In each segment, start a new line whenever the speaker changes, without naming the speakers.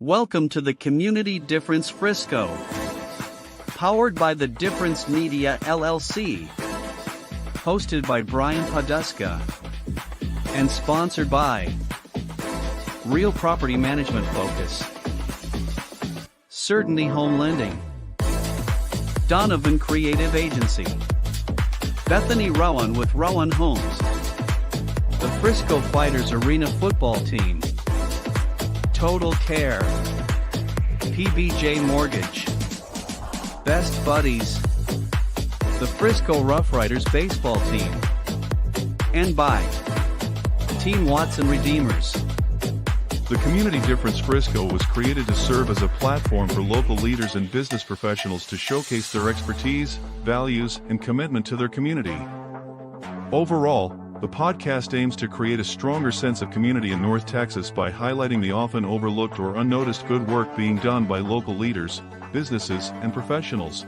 Welcome to the Community Difference Frisco, powered by the Difference Media LLC, hosted by Brian Poduska, and sponsored by Real Property Management Focus, Certainty Home Lending, Donovan Creative Agency, Bethany Rowan with Rowan Homes, the Frisco Fighters Arena Football Team, Total Care, PBJ Mortgage, Best Buddies, the Frisco Rough Riders Baseball Team, and by Team Watson Redeemers.
The Community Difference Frisco was created to serve as a platform for local leaders and business professionals to showcase their expertise, values, and commitment to their community. Overall, the podcast aims to create a stronger sense of community in North Texas by highlighting the often overlooked or unnoticed good work being done by local leaders, businesses, and professionals.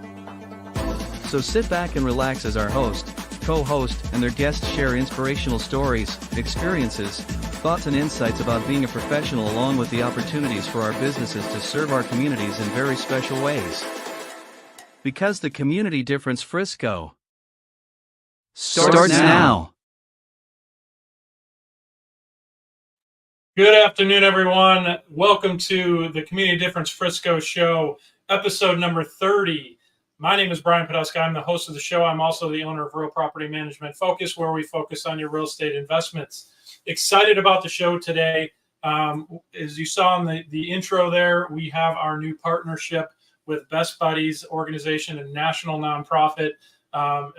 So sit back and relax as our host, co-host, and their guests share inspirational stories, experiences, thoughts, and insights about being a professional, along with the opportunities for our businesses to serve our communities in very special ways. Because the Community Difference Frisco starts now.
Good afternoon, everyone. Welcome to the Community Difference Frisco show, episode number 30. My name is Brian Poduska. I'm the host of the show. I'm also the owner of Real Property Management Focus, where we focus on your real estate investments. Excited about the show today. As you saw in the intro there, we have our new partnership with Best Buddies organization, a national nonprofit,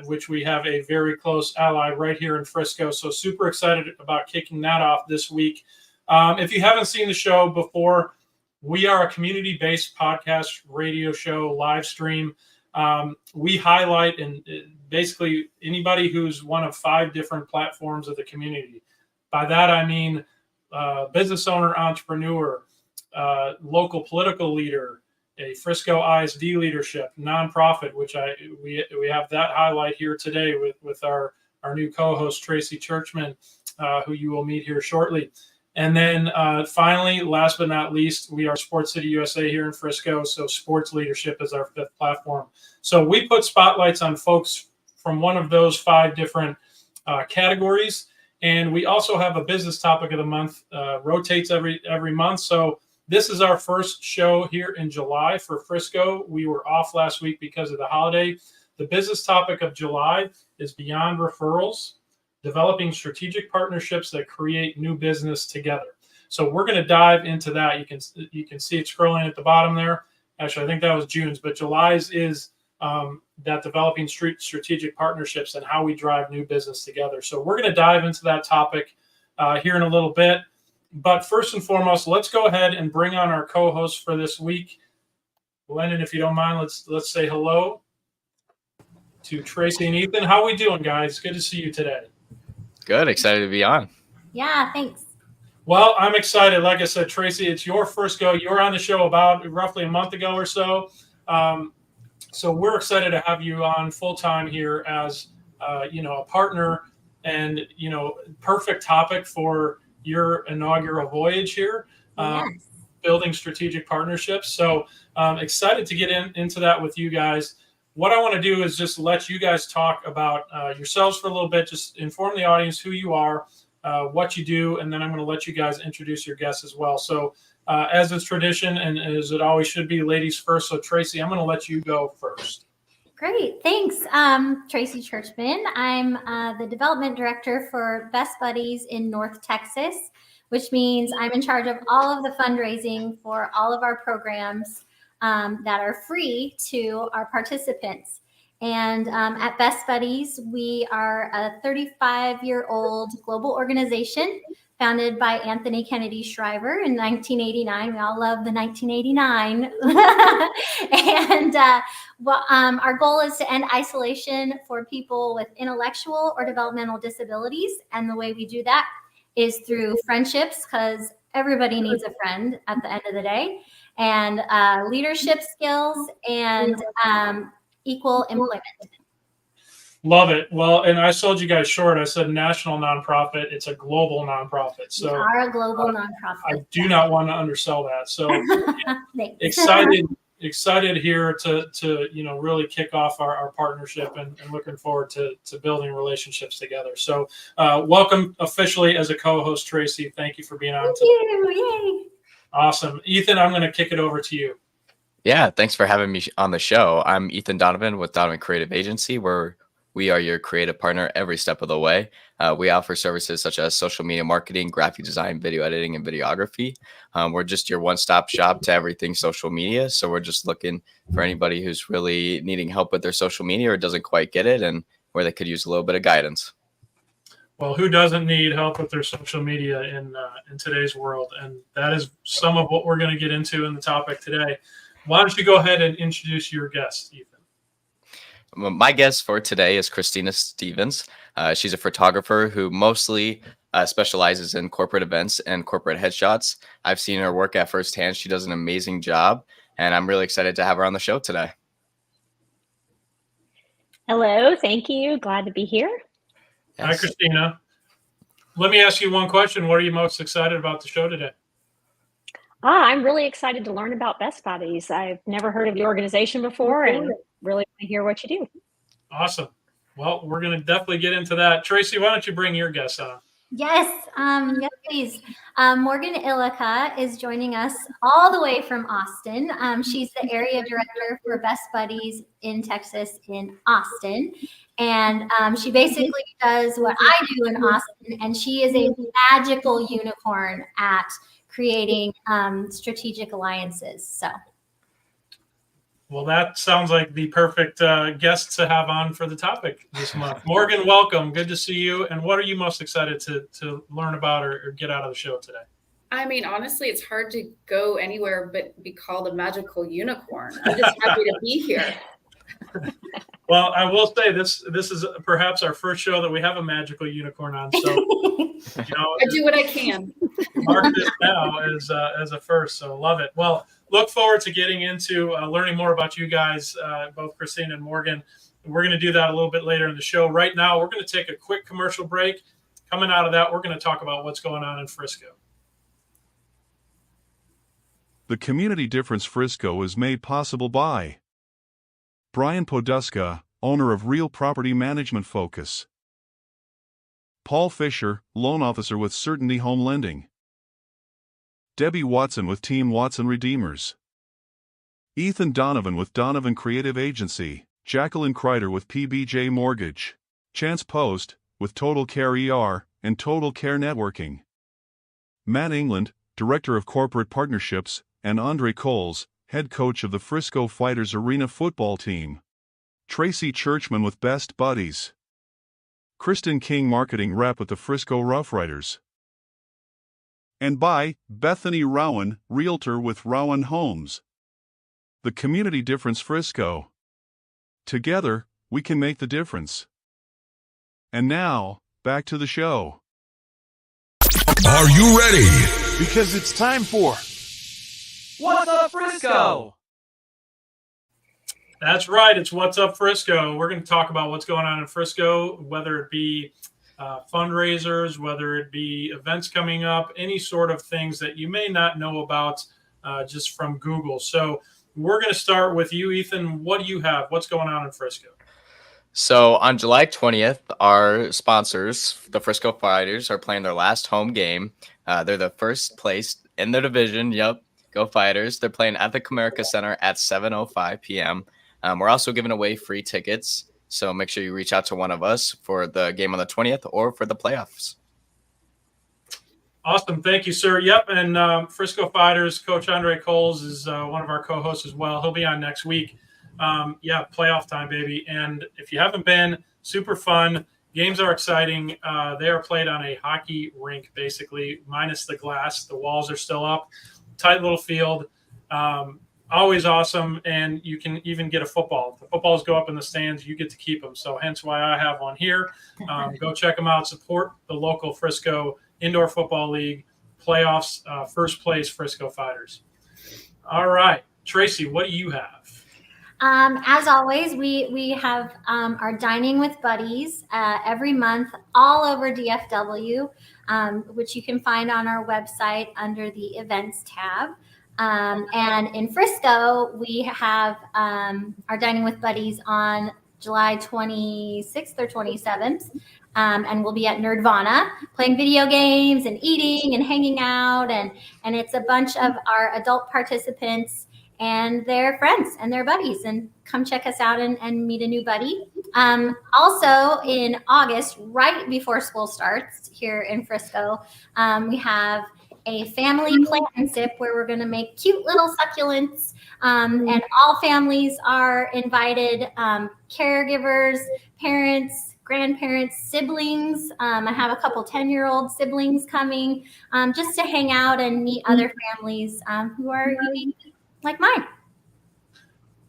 which we have a very close ally right here in Frisco. So super excited about kicking that off this week. If you haven't seen the show before, we are a community-based podcast, radio show, live stream. We highlight and basically anybody who's one of 5 different platforms of the community. By that, I mean business owner, entrepreneur, local political leader, a Frisco ISD leadership, nonprofit, which we have that highlight here today with our new co-host, Tracy Churchman, who you will meet here shortly. And then finally, last but not least, we are Sports City USA here in Frisco. So sports leadership is our 5th platform. So we put spotlights on folks from one of those 5 different categories. And we also have a business topic of the month, rotates every month. So this is our first show here in July for Frisco. We were off last week because of the holiday. The business topic of July is Beyond Referrals, developing strategic partnerships that create new business together. So we're going to dive into that. You can see it scrolling at the bottom there. Actually, I think that was June's, but July's is that developing strategic partnerships and how we drive new business together. So we're going to dive into that topic here in a little bit. But first and foremost, let's go ahead and bring on our co-host for this week. Lennon, if you don't mind, let's say hello to Tracy and Ethan. How are we doing, guys? Good to see you today.
Good. Excited to be on.
Yeah, thanks.
Well, I'm excited. Like I said, Tracy, it's your first go. You were on the show about roughly a month ago or so. So we're excited to have you on full time here as, a partner and, perfect topic for your inaugural voyage here,
Yes.
building strategic partnerships. So excited to get into that with you guys. What I want to do is just let you guys talk about yourselves for a little bit, just inform the audience who you are, what you do, and then I'm going to let you guys introduce your guests as well. So as is tradition and as it always should be, ladies first. So Tracy, I'm going to let you go first.
Great. Thanks. Tracy Churchman. I'm the development director for Best Buddies in North Texas, which means I'm in charge of all of the fundraising for all of our programs that are free to our participants. And at Best Buddies, we are a 35-year-old global organization founded by Anthony Kennedy Shriver in 1989. We all love the 1989. And our goal is to end isolation for people with intellectual or developmental disabilities. And the way we do that is through friendships, because everybody needs a friend at the end of the day, and leadership skills and equal employment.
Love it. Well, and I sold you guys short. I said national nonprofit. It's a global nonprofit. So
we are a global nonprofit.
I do not want to undersell that. So
Thanks.
excited here to really kick off our partnership and looking forward to building relationships together. So welcome officially as a co-host, Tracy. Thank you for being on.
Thank you. Yay.
Awesome. Ethan, I'm going to kick it over to you.
Yeah, thanks for having me on the show. I'm Ethan Donovan with Donovan Creative Agency, where we are your creative partner every step of the way. We offer services such as social media marketing, graphic design, video editing, and videography. We're just your one-stop shop to everything social media. So we're just looking for anybody who's really needing help with their social media or doesn't quite get it and where they could use a little bit of guidance.
Well, who doesn't need help with their social media in today's world? And that is some of what we're going to get into in the topic today. Why don't you go ahead and introduce your guest, Ethan?
My guest for today is Christina Stevens. She's a photographer who mostly specializes in corporate events and corporate headshots. I've seen her work at firsthand. She does an amazing job, and I'm really excited to have her on the show today.
Hello, thank you. Glad to be here.
Yes. Hi, Christina. Let me ask you one question. What are you most excited about the show today?
I'm really excited to learn about Best Buddies. I've never heard of the organization before and really want to hear what you do.
Awesome. Well, we're going to definitely get into that. Tracy, why don't you bring your guest on?
Yes, yes, please. Morgan Illica is joining us all the way from Austin. She's the area director for Best Buddies in Texas in Austin. And she basically does what I do in Austin, and she is a magical unicorn at creating strategic alliances. So.
Well, that sounds like the perfect guest to have on for the topic this month. Morgan, welcome. Good to see you. And what are you most excited to learn about or get out of the show today?
I mean, honestly, it's hard to go anywhere but be called a magical unicorn. I'm just happy to be here.
Well, I will say this is perhaps our first show that we have a magical unicorn on. So,
I do what I can.
Mark this now as a first. So love it. Well, look forward to getting into learning more about you guys, both Christine and Morgan. We're going to do that a little bit later in the show. Right now, we're going to take a quick commercial break. Coming out of that, we're going to talk about what's going on in Frisco.
The Community Difference Frisco is made possible by Brian Poduska, owner of Real Property Management Focus. Paul Fisher, loan officer with Certainty Home Lending. Debbie Watson with Team Watson Redeemers. Ethan Donovan with Donovan Creative Agency. Jacqueline Kreider with PBJ Mortgage. Chance Post with Total Care ER and Total Care Networking. Matt England, Director of Corporate Partnerships, and Andre Coles, head coach of the Frisco Fighters Arena football team. Tracy Churchman with Best Buddies. Kristen King, marketing rep with the Frisco Rough Riders. And by Bethany Rowan, realtor with Rowan Homes. The Community Difference Frisco. Together, we can make the difference. And now, back to the show.
Are you ready?
Because it's time for
What's Up Frisco?
That's right. It's What's Up Frisco. We're going to talk about what's going on in Frisco, whether it be fundraisers, whether it be events coming up, any sort of things that you may not know about just from Google. So we're going to start with you, Ethan. What do you have? What's going on in Frisco?
So on July 20th, our sponsors, the Frisco Fighters, are playing their last home game. They're the first place in their division. Yep. Go Fighters. They're playing at the Comerica Center at 7:05 p.m. We're also giving away free tickets. So make sure you reach out to one of us for the game on the 20th or for the playoffs.
Awesome. Thank you, sir. Yep. And Frisco Fighters, Coach Andre Coles is one of our co-hosts as well. He'll be on next week. Yeah, playoff time, baby. And if you haven't been, super fun. Games are exciting. They are played on a hockey rink, basically, minus the glass. The walls are still up. Tight little field. Always awesome. And you can even get a football. If the footballs go up in the stands, you get to keep them. So hence why I have one here. Go check them out. Support the local Frisco Indoor Football League playoffs, first place Frisco Fighters. All right. Tracy, what do you have?
As always, we have our Dining with Buddies every month all over DFW, which you can find on our website under the events tab. And in Frisco, we have our Dining with Buddies on July 26th or 27th. And we'll be at Nerdvana playing video games and eating and hanging out. And it's a bunch of our adult participants and their friends and their buddies. And come check us out and meet a new buddy. Also in August, right before school starts here in Frisco, we have a family plant and sip where we're going to make cute little succulents. And all families are invited, caregivers, parents, grandparents, siblings. I have a couple 10-year-old siblings coming just to hang out and meet other families who are like mine.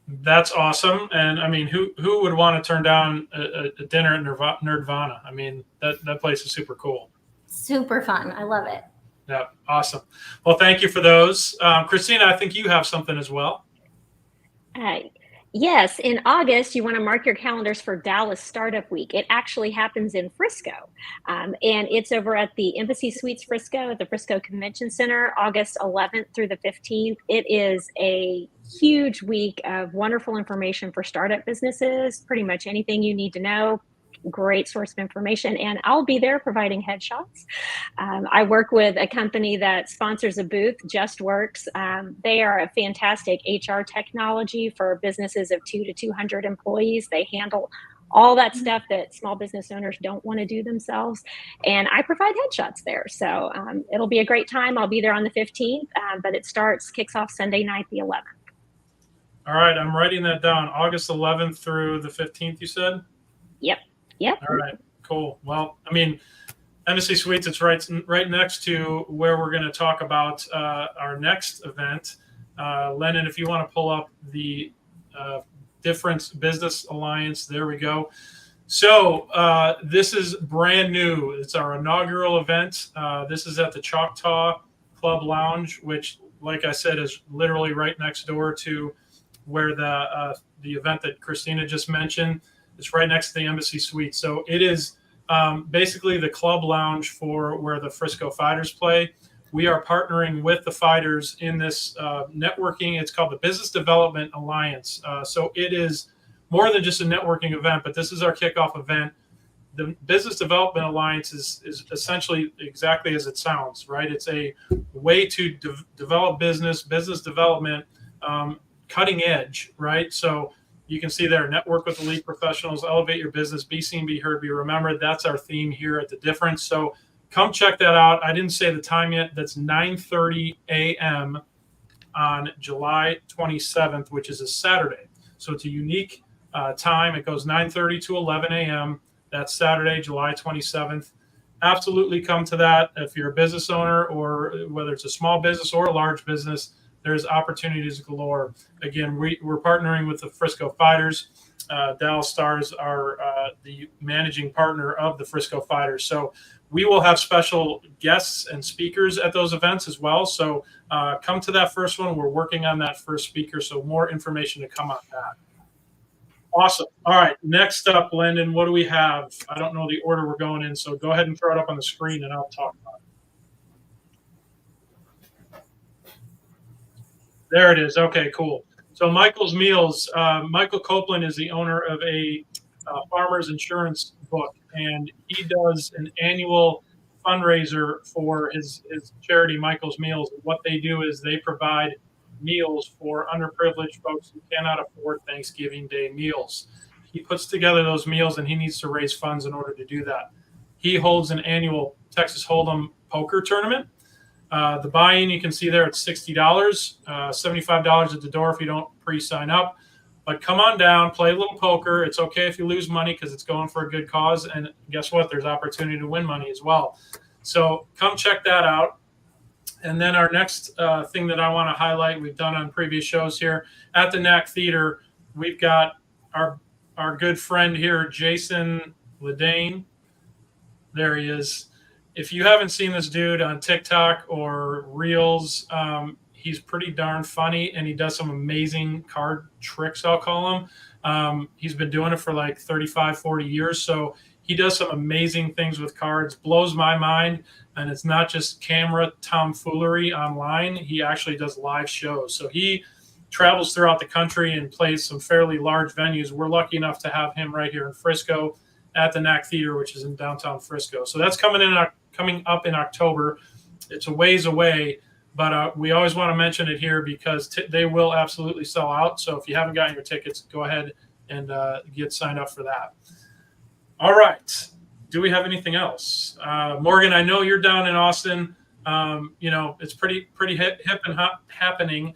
That's awesome. And I mean, who would want to turn down a dinner at Nerdvana? I mean, that place is super cool.
Super fun. I love it.
Yeah, awesome. Well, thank you for those. Christina, I think you have something as well.
Yes, in August, you want to mark your calendars for Dallas Startup Week. It actually happens in Frisco, and it's over at the Embassy Suites Frisco at the Frisco Convention Center, August 11th through the 15th. It is a huge week of wonderful information for startup businesses, pretty much anything you need to know. Great source of information, and I'll be there providing headshots. I work with a company that sponsors a booth, JustWorks. They are a fantastic HR technology for businesses of 2 to 200 employees. They handle all that stuff that small business owners don't want to do themselves, and I provide headshots there. So it'll be a great time. I'll be there on the 15th, but it kicks off Sunday night, the 11th.
All right, I'm writing that down. August 11th through the 15th, you said?
Yep.
All right, cool. Well, I mean, Embassy Suites, it's right next to where we're going to talk about our next event. Lennon, if you want to pull up the Difference Business Alliance, there we go. So this is brand new. It's our inaugural event. This is at the Choctaw Club Lounge, which, like I said, is literally right next door to where the event that Christina just mentioned. It's right next to the Embassy Suite. So it is basically the club lounge for where the Frisco Fighters play. We are partnering with the Fighters in this networking. It's called the Business Development Alliance. So it is more than just a networking event, but this is our kickoff event. The Business Development Alliance is essentially exactly as it sounds, right? It's a way to develop business development, cutting edge, right? So you can see there, network with elite professionals, elevate your business, be seen, be heard, be remembered. That's our theme here at The Difference. So come check that out. I didn't say the time yet. That's 9:30 a.m. on July 27th, which is a Saturday. So it's a unique time. It goes 9:30 to 11 a.m. That's Saturday, July 27th. Absolutely come to that. If you're a business owner, or whether it's a small business or a large business, there's opportunities galore. Again, we're partnering with the Frisco Fighters. Dallas Stars are the managing partner of the Frisco Fighters. So we will have special guests and speakers at those events as well. So come to that first one. We're working on that first speaker, so more information to come on that. Awesome. All right, next up, Lyndon, what do we have? I don't know the order we're going in, so go ahead and throw it up on the screen and I'll talk about it. There it is. Okay, cool. So Michael's Meals. Michael Copeland is the owner of a farmer's insurance book, and he does an annual fundraiser for his charity, Michael's Meals. What they do is they provide meals for underprivileged folks who cannot afford Thanksgiving Day meals. He puts together those meals, and he needs to raise funds in order to do that. He holds an annual Texas Hold'em poker tournament. The buy-in, you can see there, it's $60, $75 at the door if you don't pre-sign up. But come on down, play a little poker. It's okay if you lose money because it's going for a good cause. And guess what? There's opportunity to win money as well. So come check that out. And then our next thing that I want to highlight, we've done on previous shows here at the NAC Theater, we've got our good friend here, Jason Ledane. There he is. If you haven't seen this dude on TikTok or Reels, He's pretty darn funny, and he does some amazing card tricks, I'll call him. He's been doing it for like 35, 40 years. So he does some amazing things with cards, blows my mind. And it's not just camera tomfoolery online. He actually does live shows. So he travels throughout the country and plays some fairly large venues. We're lucky enough to have him right here in Frisco at the NAC Theater, which is in downtown Frisco. So that's coming up in October. It's a ways away, but we always want to mention it here because they will absolutely sell out. So if you haven't gotten your tickets, go ahead and get signed up for that. All right. Do we have anything else? Morgan, I know you're down in Austin. It's pretty hip and happening.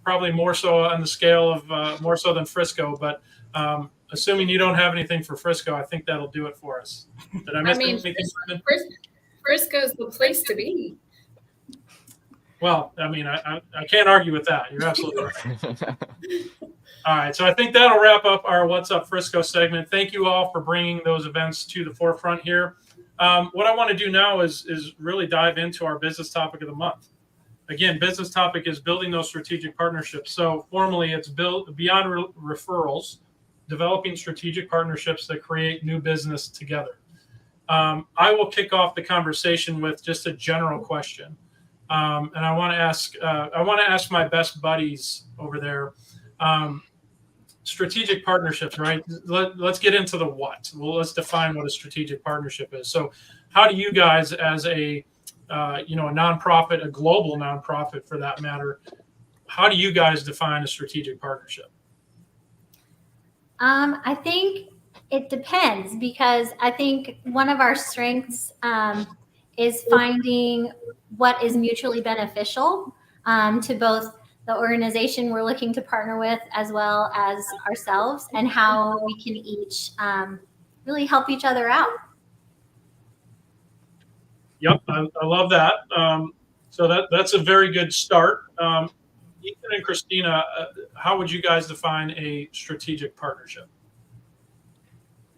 Probably more so on the scale of more so than Frisco, but assuming you don't have anything for Frisco, I think that'll do it for us. Did I miss anything?
Frisco's the place to be.
Well, I mean, I can't argue with that. You're absolutely right. All right, so I think that'll wrap up our What's Up Frisco segment. Thank you all for bringing those events to the forefront here. What I want to do now is really dive into our business topic of the month. Again, business topic is building those strategic partnerships. So formally, it's built beyond referrals, developing strategic partnerships that create new business together. I will kick off the conversation with just a general question, and I want to ask my best buddies over there. Strategic partnerships, right? Let's get into the what. Well, let's define what a strategic partnership is. So, how do you guys, as a nonprofit, a global nonprofit for that matter, how do you guys define a strategic partnership?
I think it depends, because I think one of our strengths is finding what is mutually beneficial to both the organization we're looking to partner with as well as ourselves, and how we can each really help each other out.
Yep, I love that. So that's a very good start. Ethan and Christina, how would you guys define a strategic partnership?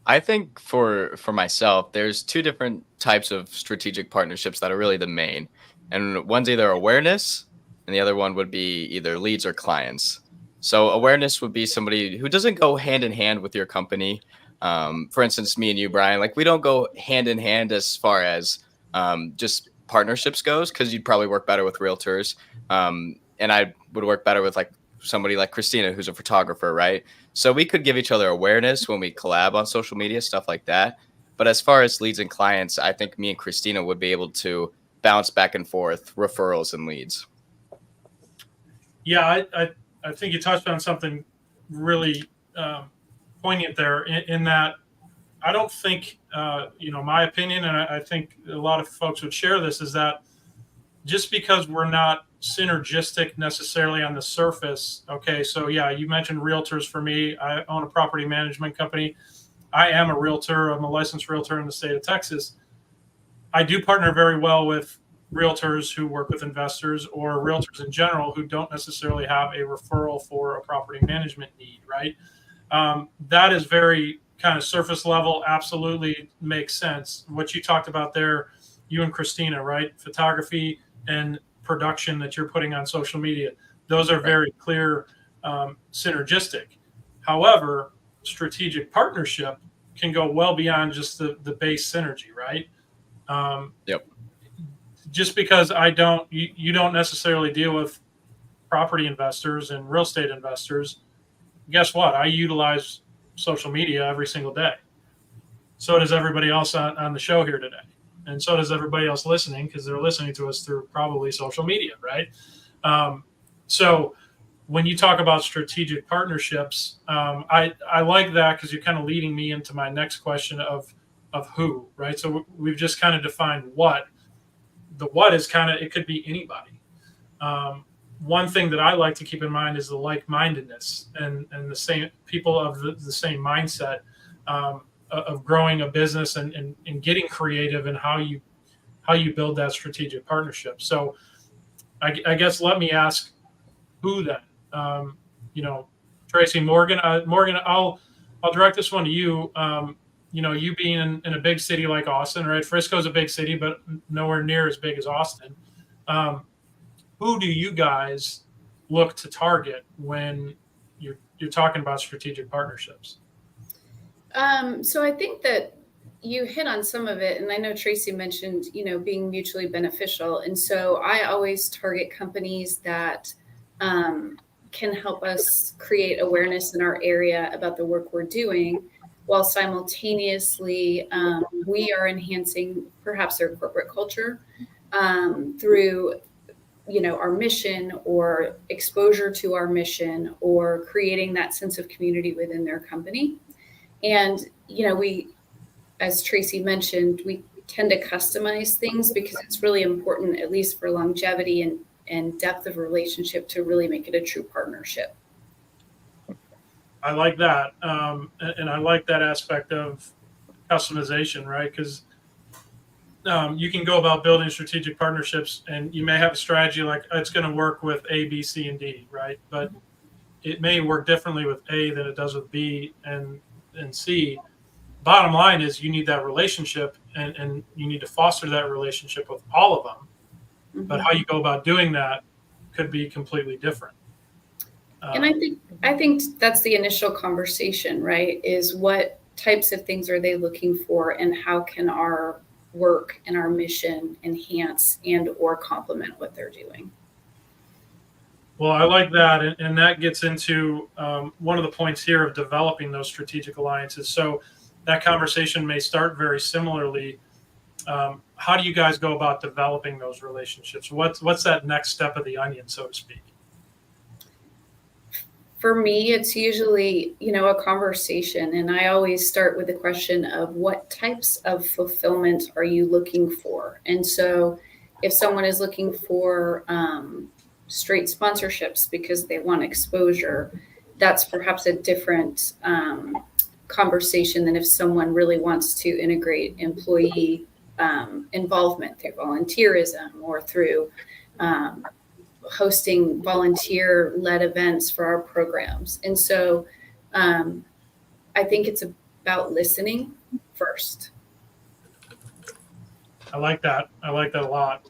I think for myself, there's two different types of strategic partnerships that are really the main. And one's either awareness, and the other one would be either leads or clients. So awareness would be somebody who doesn't go hand in hand with your company. For instance, me and you, Brian, like we don't go hand in hand as far as just partnerships goes, because you'd probably work better with realtors. And I would work better with like somebody like Christina, who's a photographer, right? So we could give each other awareness when we collab on social media, stuff like that. But as far as leads and clients, I think me and Christina would be able to bounce back and forth referrals and leads.
Yeah, I think you touched on something really poignant there in that I don't think, my opinion, and I think a lot of folks would share this, is that just because we're not synergistic necessarily on the surface. Okay, so yeah, you mentioned realtors. For me, I own a property management company. I am a realtor. I'm a licensed realtor in the state of Texas. I do partner very well with realtors who work with investors, or realtors in general who don't necessarily have a referral for a property management need, right? That is very kind of surface level, absolutely makes sense. What you talked about there, you and Christina, right? Photography and production that you're putting on social media, those are very clear, synergistic. However, strategic partnership can go well beyond just the base synergy, right?
Yep.
Just because you don't necessarily deal with property investors and real estate investors, guess what? I utilize social media every single day. So does everybody else on the show here today. And so does everybody else listening, because they're listening to us through probably social media, right? So when you talk about strategic partnerships, I like that, because you're kind of leading me into my next question of who, right? So we've just kind of defined what. The what is kind of, it could be anybody. One thing that I like to keep in mind is the like-mindedness and the same people of the same mindset of growing a business and getting creative in how you build that strategic partnership. So I guess let me ask who then. Tracy, Morgan, I'll direct this one to you. You being in a big city like Austin, right? Frisco's a big city, but nowhere near as big as Austin. who do you guys look to target when you're talking about strategic partnerships?
So I think that you hit on some of it, and I know Tracy mentioned, being mutually beneficial. And so I always target companies that can help us create awareness in our area about the work we're doing, while simultaneously we are enhancing perhaps their corporate culture through our mission or exposure to our mission, or creating that sense of community within their company. And, we, as Tracy mentioned, we tend to customize things because it's really important, at least for longevity and depth of relationship, to really make it a true partnership.
I like that. And I like that aspect of customization, right? Because you can go about building strategic partnerships, and you may have a strategy like it's going to work with A, B, C, and D, right? But it may work differently with A than it does with B and C. Bottom line is you need that relationship, and you need to foster that relationship with all of them. Mm-hmm. But how you go about doing that could be completely different.
And I think that's the initial conversation, right? Is what types of things are they looking for, and how can our work and our mission enhance and or complement what they're doing?
Well, I like that. And that gets into one of the points here of developing those strategic alliances. So that conversation may start very similarly. How do you guys go about developing those relationships? What's that next step of the onion, so to speak?
For me, it's usually, a conversation. And I always start with the question of what types of fulfillment are you looking for? And so if someone is looking for straight sponsorships because they want exposure, that's perhaps a different conversation than if someone really wants to integrate employee involvement through volunteerism, or through hosting volunteer-led events for our programs. And so I think it's about listening first.
I like that. I like that a lot.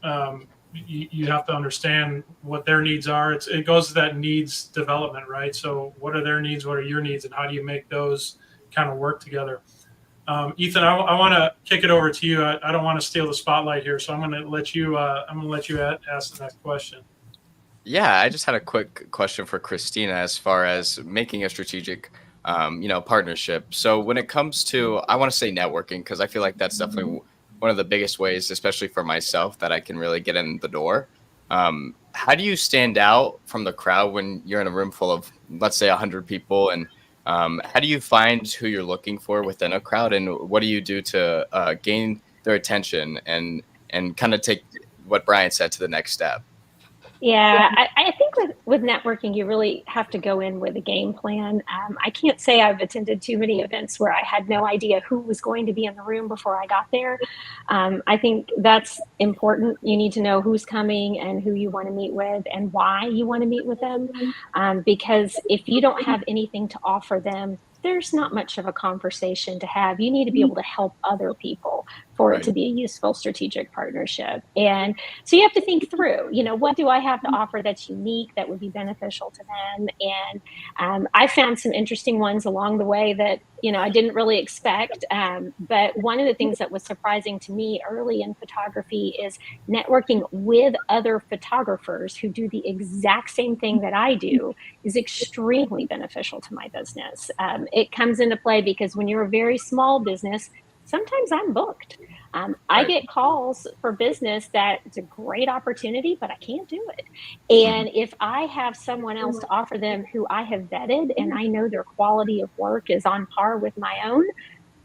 You have to understand what their needs are. It goes to that needs development, right? So what are their needs? What are your needs? And how do you make those kind of work together? Ethan, I want to kick it over to you. I don't want to steal the spotlight here, so I'm going to let you ask the next question.
Yeah, I just had a quick question for Christina as far as making a strategic, partnership. So when it comes to, I want to say networking, because I feel like that's definitely one of the biggest ways, especially for myself, that I can really get in the door. How do you stand out from the crowd when you're in a room full of, let's say, 100 people? And how do you find who you're looking for within a crowd? And what do you do to gain their attention and kind of take what Brian said to the next step?
Yeah, I think with networking, you really have to go in with a game plan. I can't say I've attended too many events where I had no idea who was going to be in the room before I got there. I think that's important. You need to know who's coming and who you want to meet with and why you want to meet with them. Because if you don't have anything to offer them, there's not much of a conversation to have. You need to be able to help other people for it to be a useful strategic partnership. And so you have to think through, what do I have to offer that's unique, that would be beneficial to them? And I found some interesting ones along the way that, I didn't really expect. But one of the things that was surprising to me early in photography is networking with other photographers who do the exact same thing that I do is extremely beneficial to my business. It comes into play because when you're a very small business, sometimes I'm booked. I get calls for business that it's a great opportunity, but I can't do it. And if I have someone else to offer them who I have vetted and I know their quality of work is on par with my own,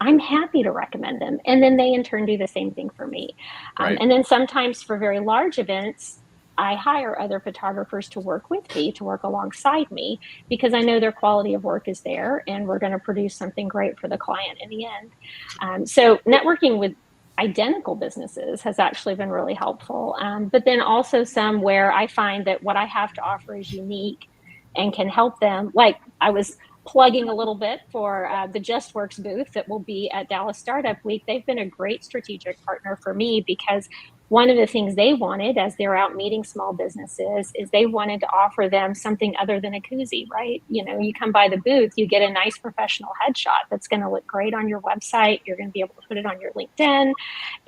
I'm happy to recommend them. And then they in turn do the same thing for me. And then sometimes for very large events, I hire other photographers to work with me, to work alongside me, because I know their quality of work is there and we're going to produce something great for the client in the end. So networking with identical businesses has actually been really helpful. But then also some where I find that what I have to offer is unique and can help them. Like I was plugging a little bit for the JustWorks booth that will be at Dallas Startup Week. They've been a great strategic partner for me because one of the things they wanted as they're out meeting small businesses is they wanted to offer them something other than a koozie, right? You come by the booth, you get a nice professional headshot that's going to look great on your website. You're going to be able to put it on your LinkedIn.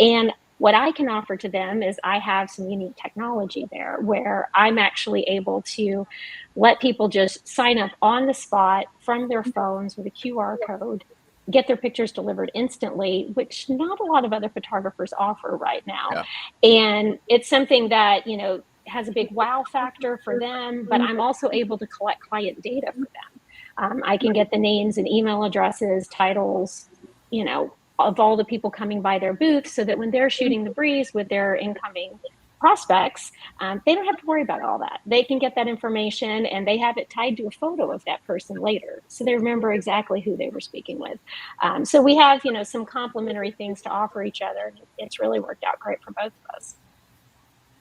And what I can offer to them is I have some unique technology there where I'm actually able to let people just sign up on the spot from their phones with a QR code, get their pictures delivered instantly, which not a lot of other photographers offer right now.
Yeah.
And it's something that, has a big wow factor for them, but I'm also able to collect client data for them. I can get the names and email addresses, titles, of all the people coming by their booth so that when they're shooting the breeze with their incoming prospects, they don't have to worry about all that. They can get that information and they have it tied to a photo of that person later. So they remember exactly who they were speaking with. So we have, some complementary things to offer each other. It's really worked out great for both of us.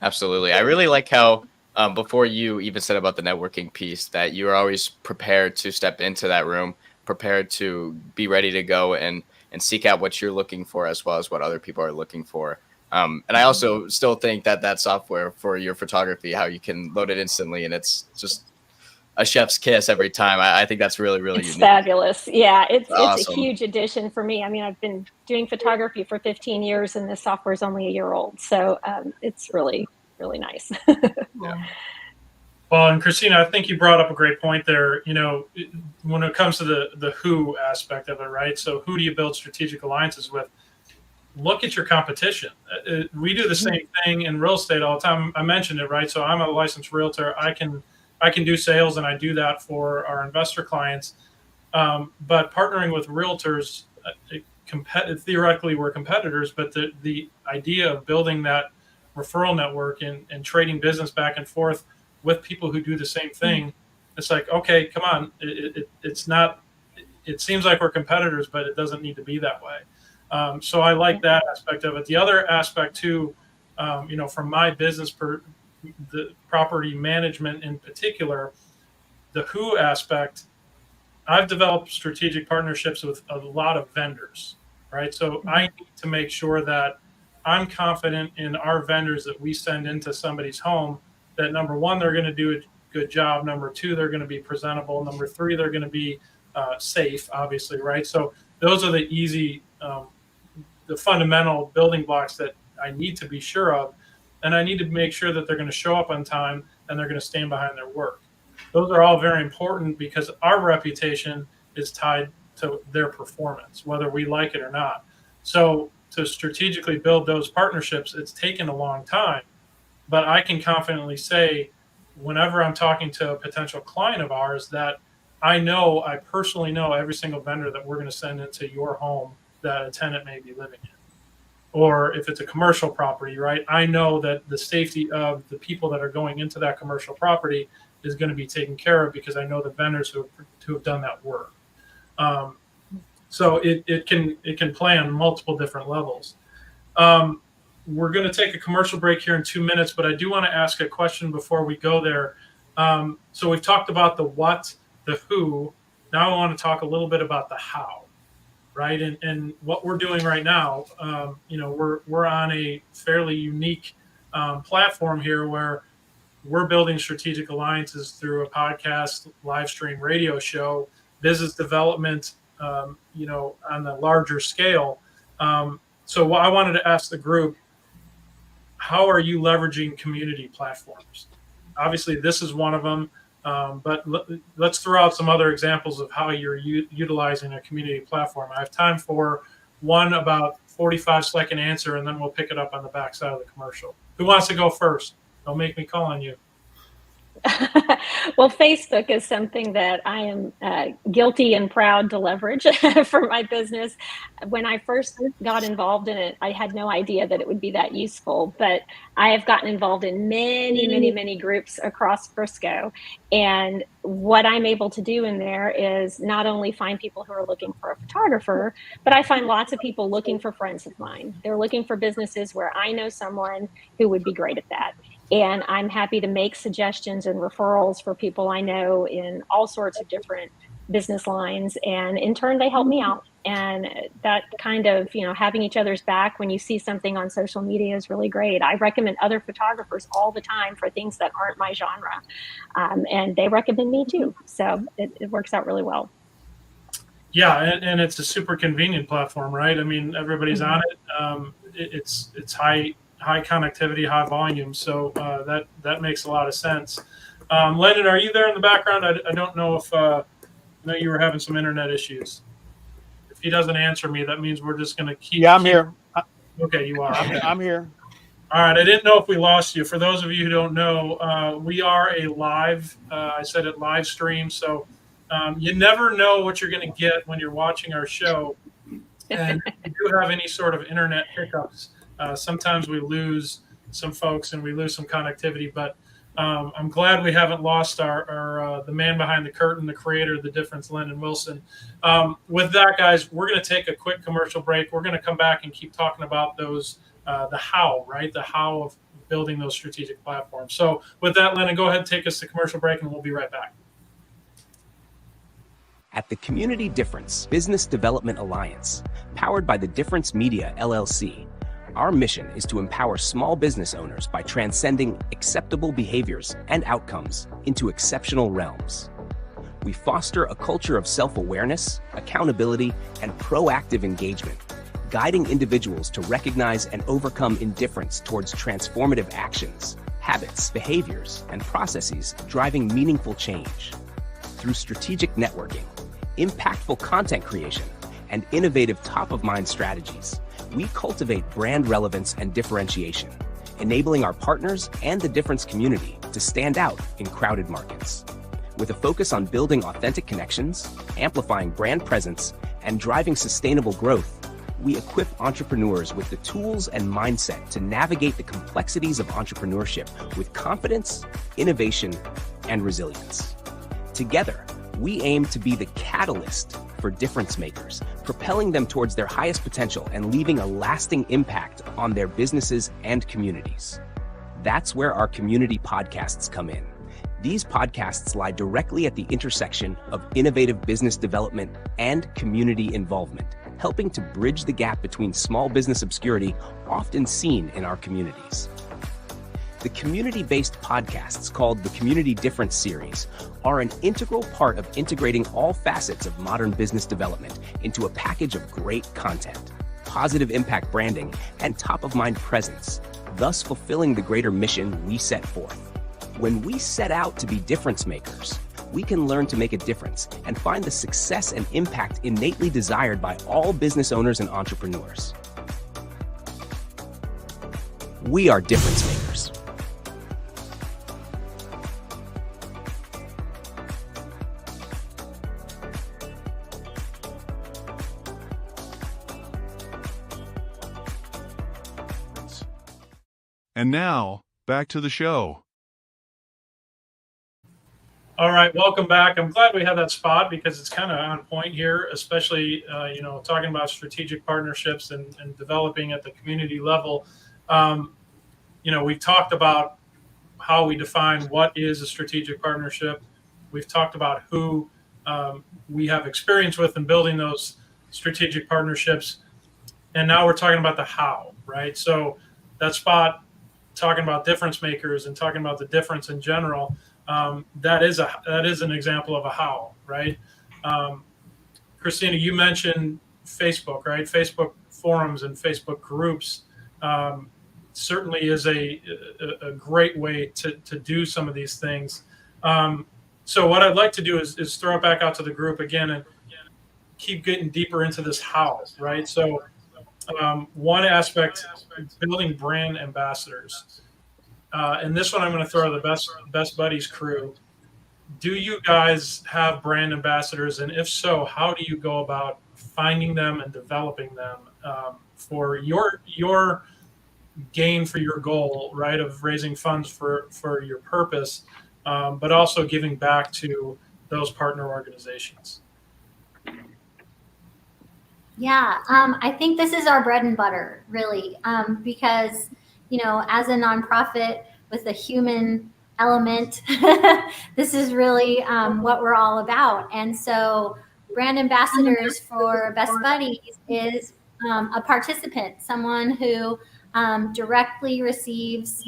Absolutely. I really like how before you even said about the networking piece, that you're always prepared to step into that room, prepared to be ready to go and seek out what you're looking for as well as what other people are looking for. And I also still think that software for your photography, how you can load it instantly and it's just a chef's kiss every time. I think that's really, really
It's
unique.
fabulous. Yeah, it's
Awesome.
a huge addition for me. I mean, I've been doing photography for 15 years and this software is only a year old. So it's really, really nice.
Yeah.
Well, and Christina, I think you brought up a great point there. When it comes to the who aspect of it, right? So who do you build strategic alliances with? Look at your competition. We do the same thing in real estate all the time. I mentioned it, right? So I'm a licensed realtor. I can do sales, and I do that for our investor clients. But partnering with realtors, theoretically we're competitors, but the idea of building that referral network and trading business back and forth with people who do the same thing, it's like, okay, come on. It's not. It seems like we're competitors, but it doesn't need to be that way. So I like that aspect of it. The other aspect too, from my business, the property management in particular, the who aspect, I've developed strategic partnerships with a lot of vendors, right? So I need to make sure that I'm confident in our vendors that we send into somebody's home, that number one, they're going to do a good job. Number two, they're going to be presentable. Number three, they're going to be safe, obviously, right? So those are the easy, the fundamental building blocks that I need to be sure of. And I need to make sure that they're going to show up on time and they're going to stand behind their work. Those are all very important because our reputation is tied to their performance, whether we like it or not. So to strategically build those partnerships, it's taken a long time. But I can confidently say, whenever I'm talking to a potential client of ours, that I personally know every single vendor that we're going to send into your home that a tenant may be living in. Or if it's a commercial property, right? I know that the safety of the people that are going into that commercial property is going to be taken care of because I know the vendors who have done that work. So it can play on multiple different levels. We're going to take a commercial break here in 2 minutes, but I do want to ask a question before we go there. So we've talked about the what, the who. Now I want to talk a little bit about the how, right? And what we're doing right now, we're on a fairly unique platform here where we're building strategic alliances through a podcast, live stream radio show, business development, on the larger scale. So I wanted to ask the group, how are you leveraging community platforms? Obviously, this is one of them, but let's throw out some other examples of how you're utilizing a community platform. I have time for one about 45-second answer, and then we'll pick it up on the backside of the commercial. Who wants to go first? Don't make me call on you.
Well, Facebook is something that I am guilty and proud to leverage for my business. When I first got involved in it, I had no idea that it would be that useful, but I have gotten involved in many, many, many groups across Frisco. And what I'm able to do in there is not only find people who are looking for a photographer, but I find lots of people looking for friends of mine. They're looking for businesses where I know someone who would be great at that. And I'm happy to make suggestions and referrals for people I know in all sorts of different business lines. And in turn, they help me out. And that kind of, having each other's back when you see something on social media is really great. I recommend other photographers all the time for things that aren't my genre. And they recommend me too. So it works out really well.
Yeah, and it's a super convenient platform, right? I mean, everybody's on it. It's high connectivity, high volume, so that makes a lot of sense. Lennon, are you there in the background? I don't know if I know you were having some internet issues. If he doesn't answer me, that means we're just going to keep.
Yeah, I'm here.
Okay, you are.
I'm here.
All right, I didn't know if we lost you. For those of you who don't know, we are a live. I said it live stream, so. You never know what you're going to get when you're watching our show. And if you do have any sort of internet hiccups, sometimes we lose some folks and we lose some connectivity. But I'm glad we haven't lost our the man behind the curtain, the creator of the difference, Lennon Wilson. With that, guys, we're going to take a quick commercial break. We're going to come back and keep talking about those, the how, right? The how of building those strategic platforms. So with that, Lennon, go ahead and take us to commercial break, and we'll be right back.
At the Community Difference Business Development Alliance, powered by the Difference Media LLC, our mission is to empower small business owners by transcending acceptable behaviors and outcomes into exceptional realms. We foster a culture of self-awareness, accountability, and proactive engagement, guiding individuals to recognize and overcome indifference towards transformative actions, habits, behaviors, and processes driving meaningful change. Through strategic networking, impactful content creation, and innovative top-of-mind strategies, we cultivate brand relevance and differentiation, enabling our partners and the Difference community to stand out in crowded markets. With a focus on building authentic connections, amplifying brand presence, and driving sustainable growth, we equip entrepreneurs with the tools and mindset to navigate the complexities of entrepreneurship with confidence, innovation, and resilience. Together, we aim to be the catalyst for difference makers, propelling them towards their highest potential and leaving a lasting impact on their businesses and communities. That's where our community podcasts come in. These podcasts lie directly at the intersection of innovative business development and community involvement, helping to bridge the gap between small business obscurity often seen in our communities. The community-based podcasts called the Community Difference Series are an integral part of integrating all facets of modern business development into a package of great content, positive impact branding, and top-of-mind presence, thus fulfilling the greater mission we set forth. When we set out to be difference makers, we can learn to make a difference and find the success and impact innately desired by all business owners and entrepreneurs. We are difference makers.
And now, back to the show.
All right, welcome back. I'm glad we had that spot because it's kind of on point here, especially talking about strategic partnerships and developing at the community level. We've talked about how we define what is a strategic partnership. We've talked about who we have experience with in building those strategic partnerships, and now we're talking about the how, right? So that spot, talking about difference makers and talking about the difference in general. That is an example of a how, right? Christina, you mentioned Facebook, right? Facebook forums and Facebook groups certainly is a great way to do some of these things. So what I'd like to do is throw it back out to the group again and keep getting deeper into this how, right? So one aspect, building brand ambassadors. And this one I'm going to throw the Best Buddies crew. Do you guys have brand ambassadors? And if so, how do you go about finding them and developing them for your gain, for your goal, right, of raising funds for your purpose, but also giving back to those partner organizations?
Yeah, I think this is our bread and butter, really, because, as a nonprofit with a human element, this is really what we're all about. And so brand ambassadors for Best Buddies is a participant, someone who directly receives,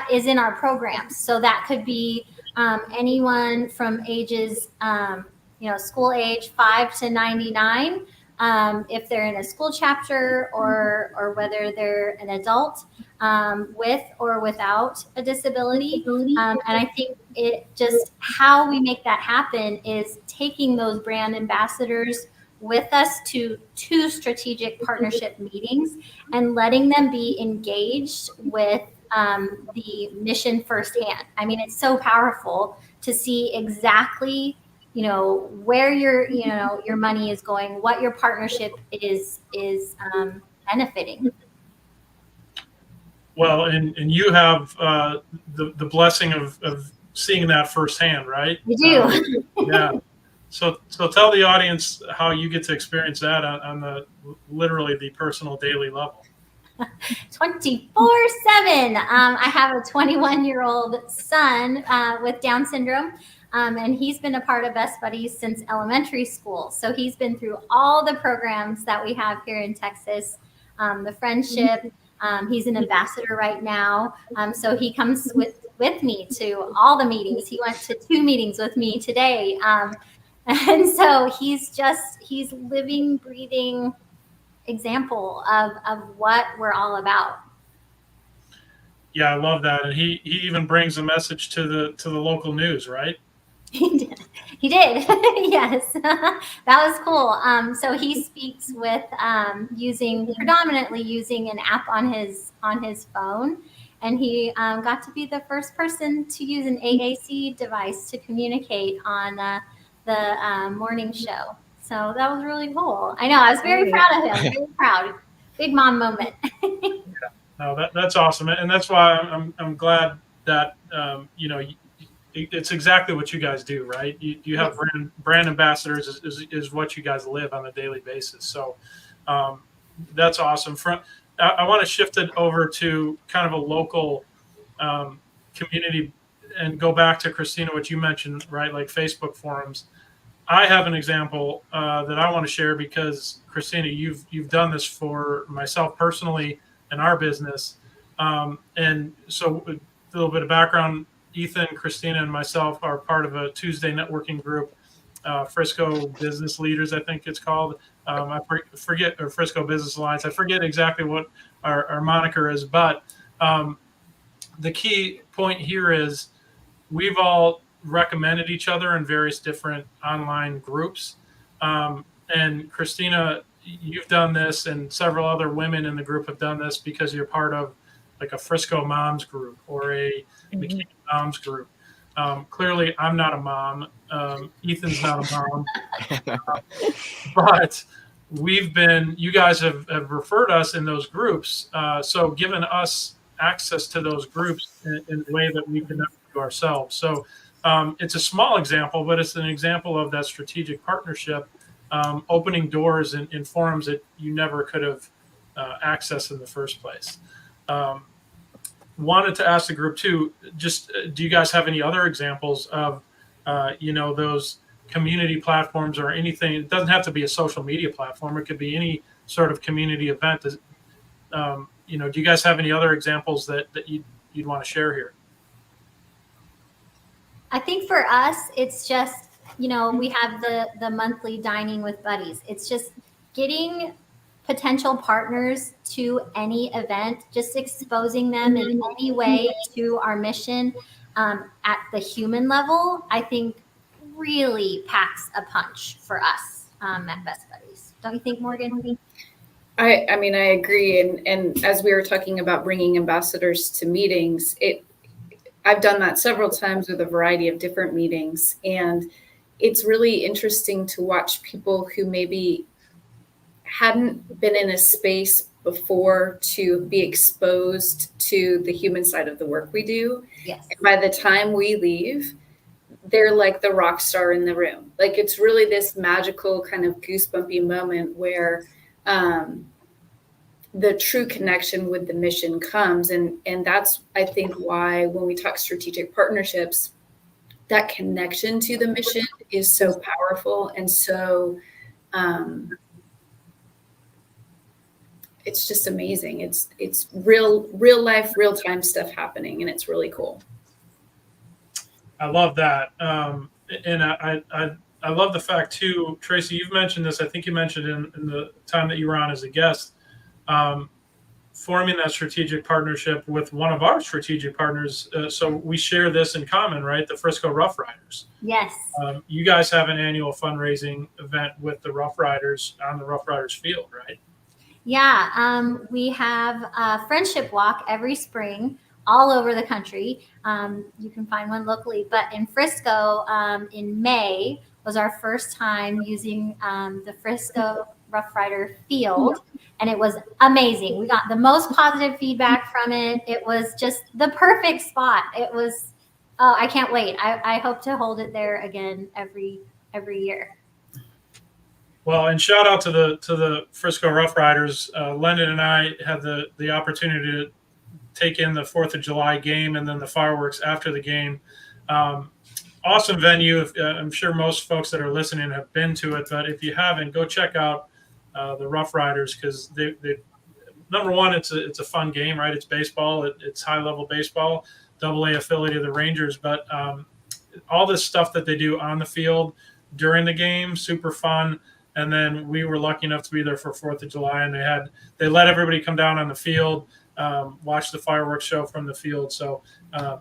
is in our programs. So that could be anyone from ages, school age 5 to 99, if they're in a school chapter, or whether they're an adult with or without a disability. And I think how we make that happen is taking those brand ambassadors with us to 2 strategic partnership meetings and letting them be engaged with the mission firsthand. I mean, it's so powerful to see exactly, where your money is going, what your partnership is benefiting.
Well, and you have the blessing of seeing that firsthand, right?
We do.
Yeah. So tell the audience how you get to experience that on literally the personal daily level.
24/7. I have a 21-year-old son with Down syndrome, and he's been a part of Best Buddies since elementary school. So he's been through all the programs that we have here in Texas, the friendship. He's an ambassador right now. So he comes with me to all the meetings. He went to 2 meetings with me today. And so he's living, breathing example of what we're all about.
Yeah, I love that. And he even brings a message to the local news, right?
He did. Yes. That was cool. So he speaks with predominantly using an app on his phone, and he got to be the first person to use an AAC device to communicate on the morning show. So that was really cool. I know. I was very proud of him. Very proud. Big mom moment.
No, that's awesome, and that's why I'm glad that it's exactly what you guys do, right? You have brand ambassadors is what you guys live on a daily basis. So that's awesome. I want to shift it over to kind of a local community and go back to Christina, what you mentioned, right? Like Facebook forums. I have an example that I want to share because Christina, you've done this for myself personally in our business, and so a little bit of background. Ethan, Christina, and myself are part of a Tuesday networking group, Frisco Business Leaders, I think it's called. I forget, or Frisco Business Alliance. I forget exactly what our moniker is, but the key point here is we've all recommended each other in various different online groups. And Christina, you've done this, and several other women in the group have done this because you're part of like a Frisco moms group or a McKinney moms group. Clearly, I'm not a mom. Ethan's not a mom. But you guys have referred us in those groups. So given us access to those groups in a way that we can never do ourselves. So it's a small example, but it's an example of that strategic partnership, opening doors in forums that you never could have accessed in the first place. Wanted to ask the group too, just do you guys have any other examples of, those community platforms or anything? It doesn't have to be a social media platform. It could be any sort of community event. Do you guys have any other examples that you'd want to share here?
I think for us, it's just, we have the monthly dining with buddies. It's just getting potential partners to any event, just exposing them in any way to our mission at the human level, I think really packs a punch for us at Best Buddies. Don't you think, Morgan?
I mean, I agree. And as we were talking about bringing ambassadors to meetings, I've done that several times with a variety of different meetings. And it's really interesting to watch people who maybe hadn't been in a space before to be exposed to the human side of the work we do.
Yes.
And by the time we leave, they're like the rock star in the room. Like it's really this magical kind of goosebumpy moment where the true connection with the mission comes. And that's, I think, why when we talk strategic partnerships, that connection to the mission is so powerful. And so it's just amazing. It's real life, real time stuff happening, and it's really cool.
I love that. And I love the fact too, Tracy, you've mentioned this. I think you mentioned in the time that you were on as a guest, forming that strategic partnership with one of our strategic partners. So we share this in common, right? The Frisco Rough Riders.
Yes.
You guys have an annual fundraising event with the Rough Riders on the Rough Riders field, right?
Yeah. We have a friendship walk every spring all over the country. You can find one locally, but in Frisco in May was our first time using the Frisco Rough Rider field, and it was amazing. We got the most positive feedback from it. It was just the perfect spot. It was, oh, I can't wait. I hope to hold it there again every year.
Well, and shout out to the Frisco Rough Riders. Lendon and I had the opportunity to take in the 4th of July game and then the fireworks after the game. Awesome venue. I'm sure most folks that are listening have been to it, but if you haven't, go check out the Rough Riders, because they number one, it's a fun game, right? It's baseball. It's high level baseball, AA affiliate of the Rangers, but all this stuff that they do on the field during the game, super fun. And then we were lucky enough to be there for 4th of July, and they let everybody come down on the field, watch the fireworks show from the field. So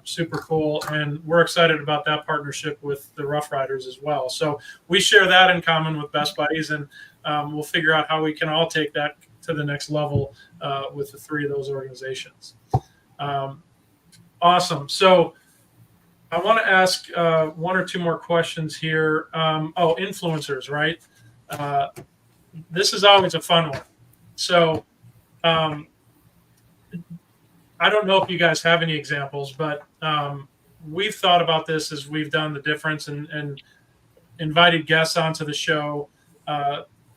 super cool. And we're excited about that partnership with the Rough Riders as well. So we share that in common with Best Buddies, and we'll figure out how we can all take that to the next level with the 3 of those organizations. Awesome. So I want to ask 1 or 2 more questions here. Influencers, right? This is always a fun one. So I don't know if you guys have any examples, but we've thought about this as we've done the difference and invited guests onto the show.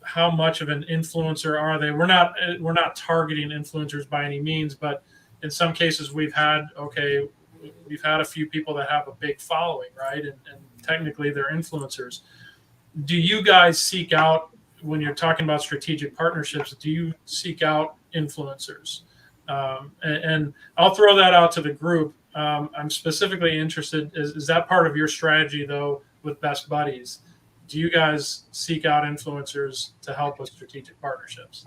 How much of an influencer are they? We're not targeting influencers by any means, but in some cases we've had a few people that have a big following, right? And technically they're influencers. Do you guys seek out, when you're talking about strategic partnerships, do you seek out influencers? And I'll throw that out to the group. I'm specifically interested, is that part of your strategy though with Best Buddies? Do you guys seek out influencers to help with strategic partnerships?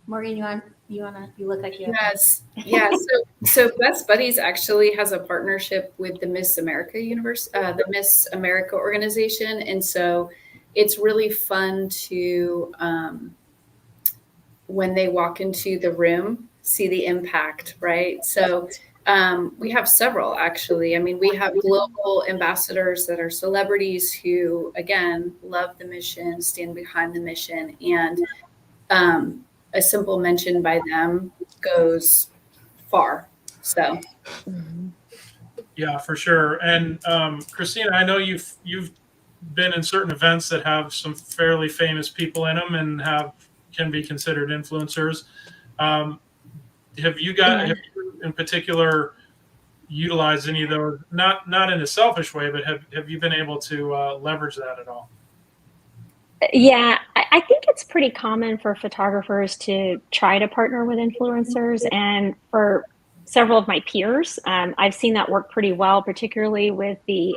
Morgan, you look like you.
Yes. Yeah. So Best Buddies actually has a partnership with the Miss America the Miss America organization. And so it's really fun to, when they walk into the room, see the impact, right? So we have several, actually. I mean, we have global ambassadors that are celebrities who, again, love the mission, stand behind the mission, and a simple mention by them goes far. So,
yeah, for sure. And Christina, I know you've been in certain events that have some fairly famous people in them and can be considered influencers. Have you in particular utilized any of those? Not in a selfish way, but have you been able to leverage that at all?
Yeah, I think it's pretty common for photographers to try to partner with influencers, and for several of my peers, I've seen that work pretty well, particularly with the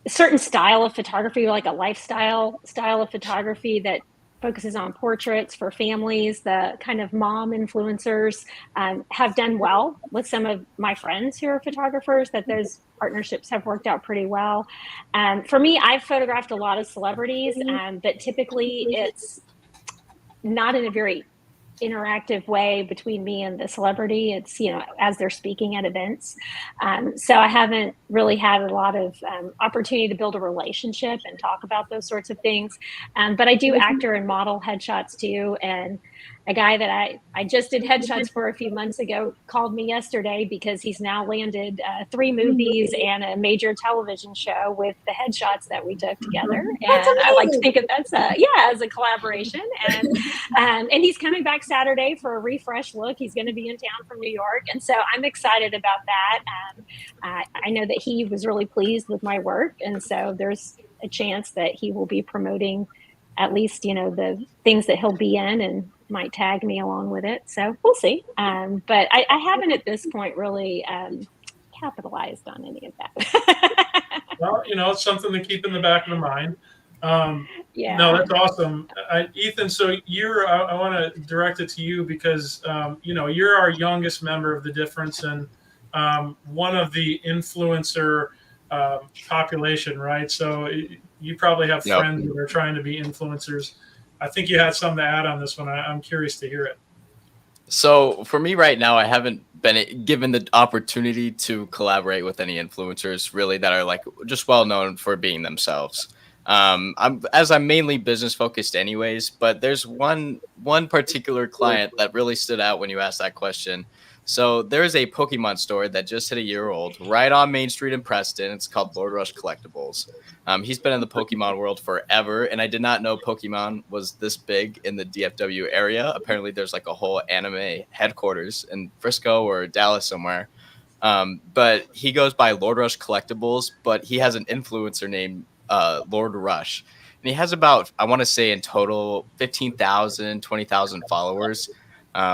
certain style of photography, like a lifestyle style of photography that focuses on portraits for families. The kind of mom influencers have done well with some of my friends who are photographers, that those partnerships have worked out pretty well. For me, I've photographed a lot of celebrities, but typically it's not in a very interactive way between me and the celebrity. It's, as they're speaking at events. So I haven't really had a lot of opportunity to build a relationship and talk about those sorts of things. But I do actor and model headshots too. And a guy that I just did headshots for a few months ago called me yesterday because he's now landed 3 movies and a major television show with the headshots that we took together.
That's
And I like to
amazing.
think of that's as a collaboration. And he's coming back Saturday for a refresh look. He's going to be in town from New York, and so I'm excited about that. I know that he was really pleased with my work, and so there's a chance that he will be promoting at least, the things that he'll be in and might tag me along with it. So we'll see. But I haven't at this point really capitalized on any of that.
Well, it's something to keep in the back of the mind.
Yeah.
No, that's awesome. Ethan, so I want to direct it to you because, you're our youngest member of the difference and one of the influencer population, right? So you probably have friends that are trying to be influencers. I think you had something to add on this one. I'm curious to hear it.
So for me right now, I haven't been given the opportunity to collaborate with any influencers really that are like just well known for being themselves. I'm mainly business focused anyways, but there's one particular client that really stood out when you asked that question. So there's a Pokemon store that just hit a year old right on Main Street in Preston. It's called Lord Rush Collectibles. He's been in the Pokemon world forever, and I did not know Pokemon was this big in the DFW area. Apparently there's like a whole anime headquarters in Frisco or Dallas somewhere. But he goes by Lord Rush Collectibles, but he has an influencer named Lord Rush. And he has about, I want to say in total, 15,000, 20,000 followers.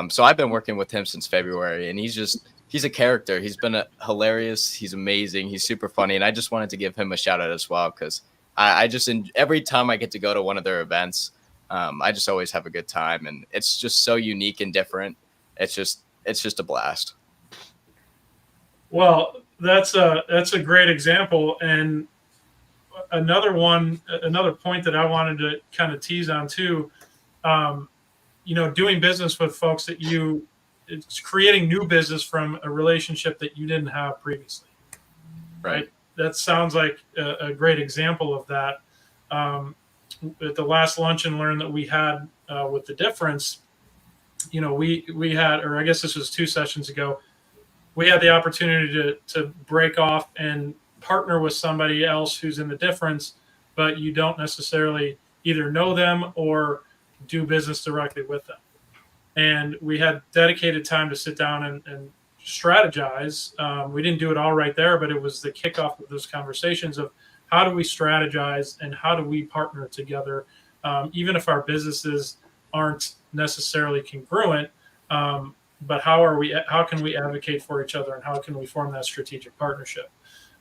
So I've been working with him since February, and he's a character. He's been hilarious. He's amazing. He's super funny. And I just wanted to give him a shout out as well, because every time I get to go to one of their events, I just always have a good time. And it's just so unique and different. It's just a blast.
Well, that's a great example. And another point that I wanted to kind of tease on too, doing business with folks that it's creating new business from a relationship that you didn't have previously. Right. That sounds like a great example of that. At the last lunch and learn that we had with the difference, we had, or I guess this was 2 sessions ago, we had the opportunity to break off and partner with somebody else who's in the difference, but you don't necessarily either know them or do business directly with them. And we had dedicated time to sit down and strategize. We didn't do it all right there, but it was the kickoff of those conversations of how do we strategize and how do we partner together, even if our businesses aren't necessarily congruent, but how can we advocate for each other and how can we form that strategic partnership?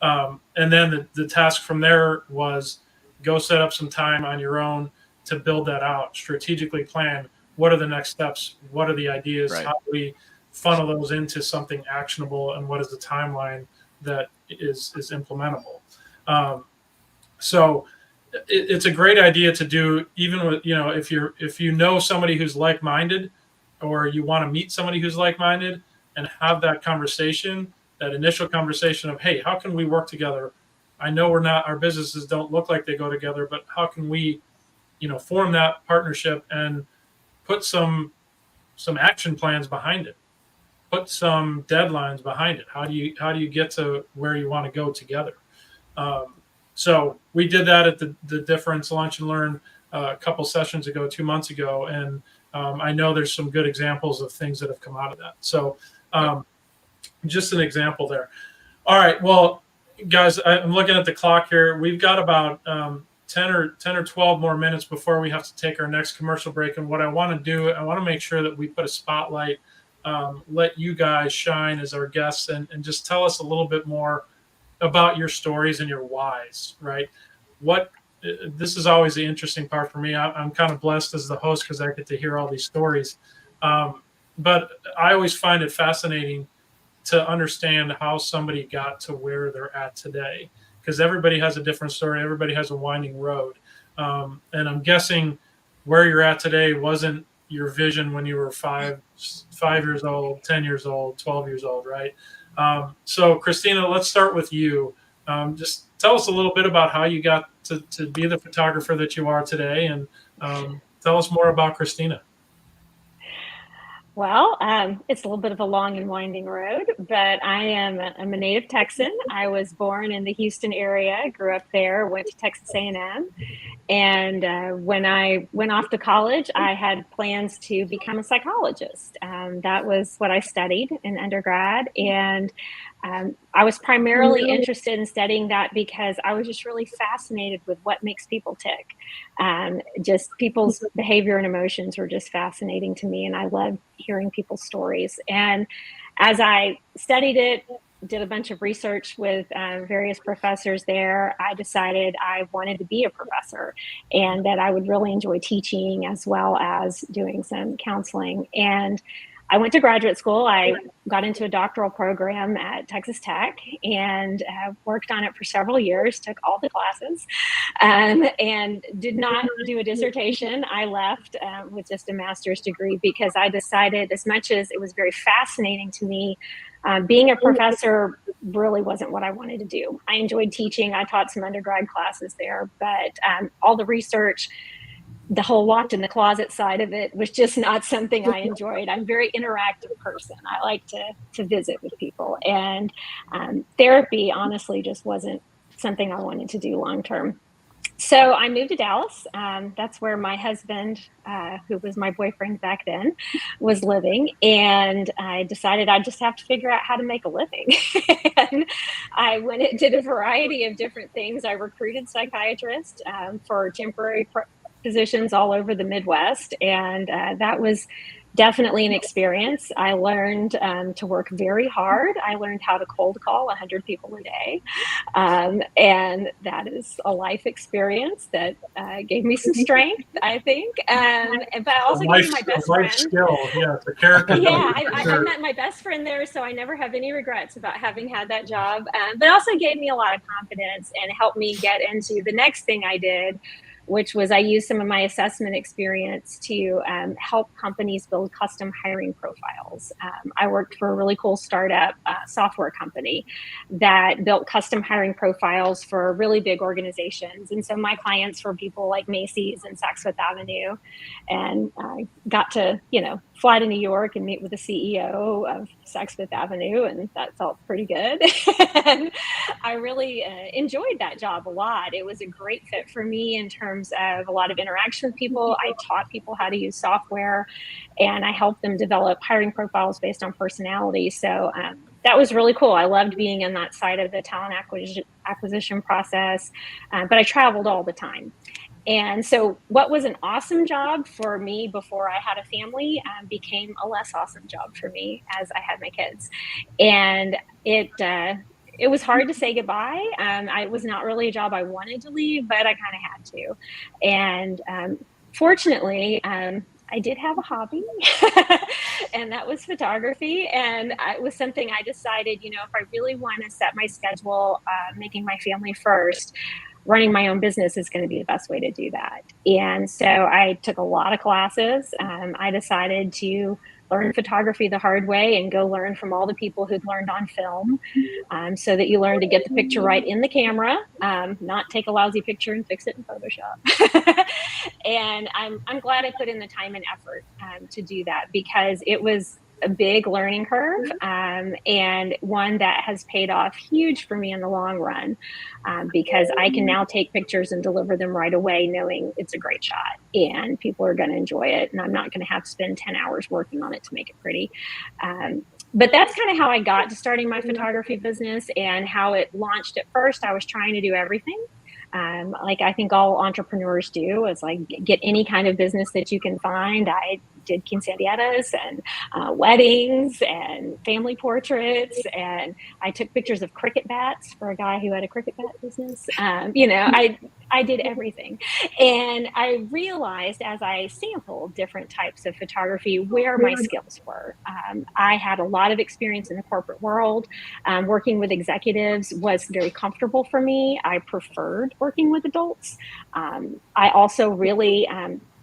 And then the task from there was go set up some time on your own to build that out, strategically plan. What are the next steps? What are the ideas?
Right.
How do we funnel those into something actionable? And what is the timeline that is implementable? So it's a great idea to do, even with, if you know somebody who's like-minded, or you want to meet somebody who's like-minded and have that conversation, that initial conversation of, hey, how can we work together? I know our businesses don't look like they go together, but how can we, form that partnership and put some action plans behind it, put some deadlines behind it. How do you get to where you want to go together? So we did that at the Difference Lunch and Learn a couple sessions ago, 2 months ago. And I know there's some good examples of things that have come out of that. So just an example there. All right. Well, guys, I'm looking at the clock here. We've got about 10 or 12 more minutes before we have to take our next commercial break. And what I want to do, I want to make sure that we put a spotlight, let you guys shine as our guests and just tell us a little bit more about your stories and your whys, right? This is always the interesting part for me. I'm kind of blessed as the host because I get to hear all these stories. But I always find it fascinating to understand how somebody got to where they're at today, because everybody has a different story. Everybody has a winding road. And I'm guessing where you're at today wasn't your vision when you were 5 years old, 10 years old, 12 years old, right? So Christina, let's start with you. Just tell us a little bit about how you got to be the photographer that you are today, and tell us more about Christina.
Well, it's a little bit of a long and winding road, but I'm a native Texan. I was born in the Houston area, grew up there, went to Texas A&M. And when I went off to college, I had plans to become a psychologist. That was what I studied in undergrad. And I was primarily interested in studying that because I was just really fascinated with what makes people tick. Just people's behavior and emotions were just fascinating to me. And I loved hearing people's stories. And as I studied it, did a bunch of research with various professors there, I decided I wanted to be a professor and that I would really enjoy teaching as well as doing some counseling. And I went to graduate school. I got into a doctoral program at Texas Tech and worked on it for several years, took all the classes, and did not do a dissertation. I left with just a master's degree because I decided, as much as it was very fascinating to me, being a professor really wasn't what I wanted to do. I enjoyed teaching. I taught some undergrad classes there, but all the research, the whole locked in the closet side of it was just not something I enjoyed. I'm a very interactive person. I like to visit with people, and therapy honestly just wasn't something I wanted to do long term. So I moved to Dallas. That's where my husband, who was my boyfriend back then, was living. And I decided I'd just have to figure out how to make a living. And I went and did a variety of different things. I recruited psychiatrists for temporary positions all over the Midwest. And that was definitely an experience. I learned to work very hard. I learned how to cold call 100 people a day. And that is a life experience that gave me some strength, I think. But also gave me my best friend.
Skill. Yeah, it's a character.
Yeah, I met my best friend there, so I never have any regrets about having had that job. But also gave me a lot of confidence and helped me get into the next thing I did, which was I used some of my assessment experience to help companies build custom hiring profiles. I worked for a really cool startup software company that built custom hiring profiles for really big organizations. And so my clients were people like Macy's and Saks Fifth Avenue. And I got to, fly to New York and meet with the CEO of Saks Fifth Avenue, and that felt pretty good. And I really enjoyed that job a lot. It was a great fit for me in terms of a lot of interaction with people. I taught people how to use software, and I helped them develop hiring profiles based on personality. So that was really cool. I loved being in that side of the talent acquisition process, but I traveled all the time. And so what was an awesome job for me before I had a family became a less awesome job for me as I had my kids. And it was hard to say goodbye. It was not really a job I wanted to leave, but I kind of had to. And fortunately, I did have a hobby, and that was photography. And it was something I decided, if I really want to set my schedule, making my family first, running my own business is going to be the best way to do that. And so I took a lot of classes. I decided to learn photography the hard way and go learn from all the people who'd learned on film, so that you learn to get the picture right in the camera, not take a lousy picture and fix it in Photoshop. And I'm glad I put in the time and effort to do that, because it was a big learning curve, and one that has paid off huge for me in the long run, because I can now take pictures and deliver them right away, knowing it's a great shot and people are going to enjoy it, and I'm not going to have to spend 10 hours working on it to make it pretty. But that's kind of how I got to starting my photography business and how it launched. At first, I was trying to do everything. Like I think all entrepreneurs do, is like get any kind of business that you can find. I did quinceañeras and weddings and family portraits, and I took pictures of cricket bats for a guy who had a cricket bat business. I did everything. And I realized as I sampled different types of photography where my skills were. I had a lot of experience in the corporate world. Working with executives was very comfortable for me. I preferred working with adults. I also really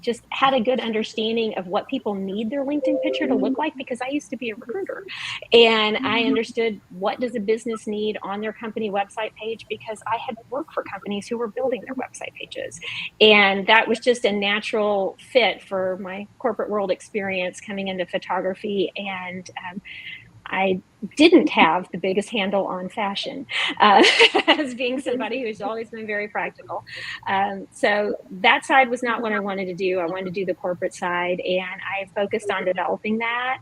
just had a good understanding of what people need their LinkedIn picture to look like, because I used to be a recruiter, and I understood what does a business need on their company website page, because I had worked for companies who were building their website pages. And that was just a natural fit for my corporate world experience coming into photography. And I didn't have the biggest handle on fashion, as being somebody who's always been very practical. So that side was not what I wanted to do. I wanted to do the corporate side, and I focused on developing that.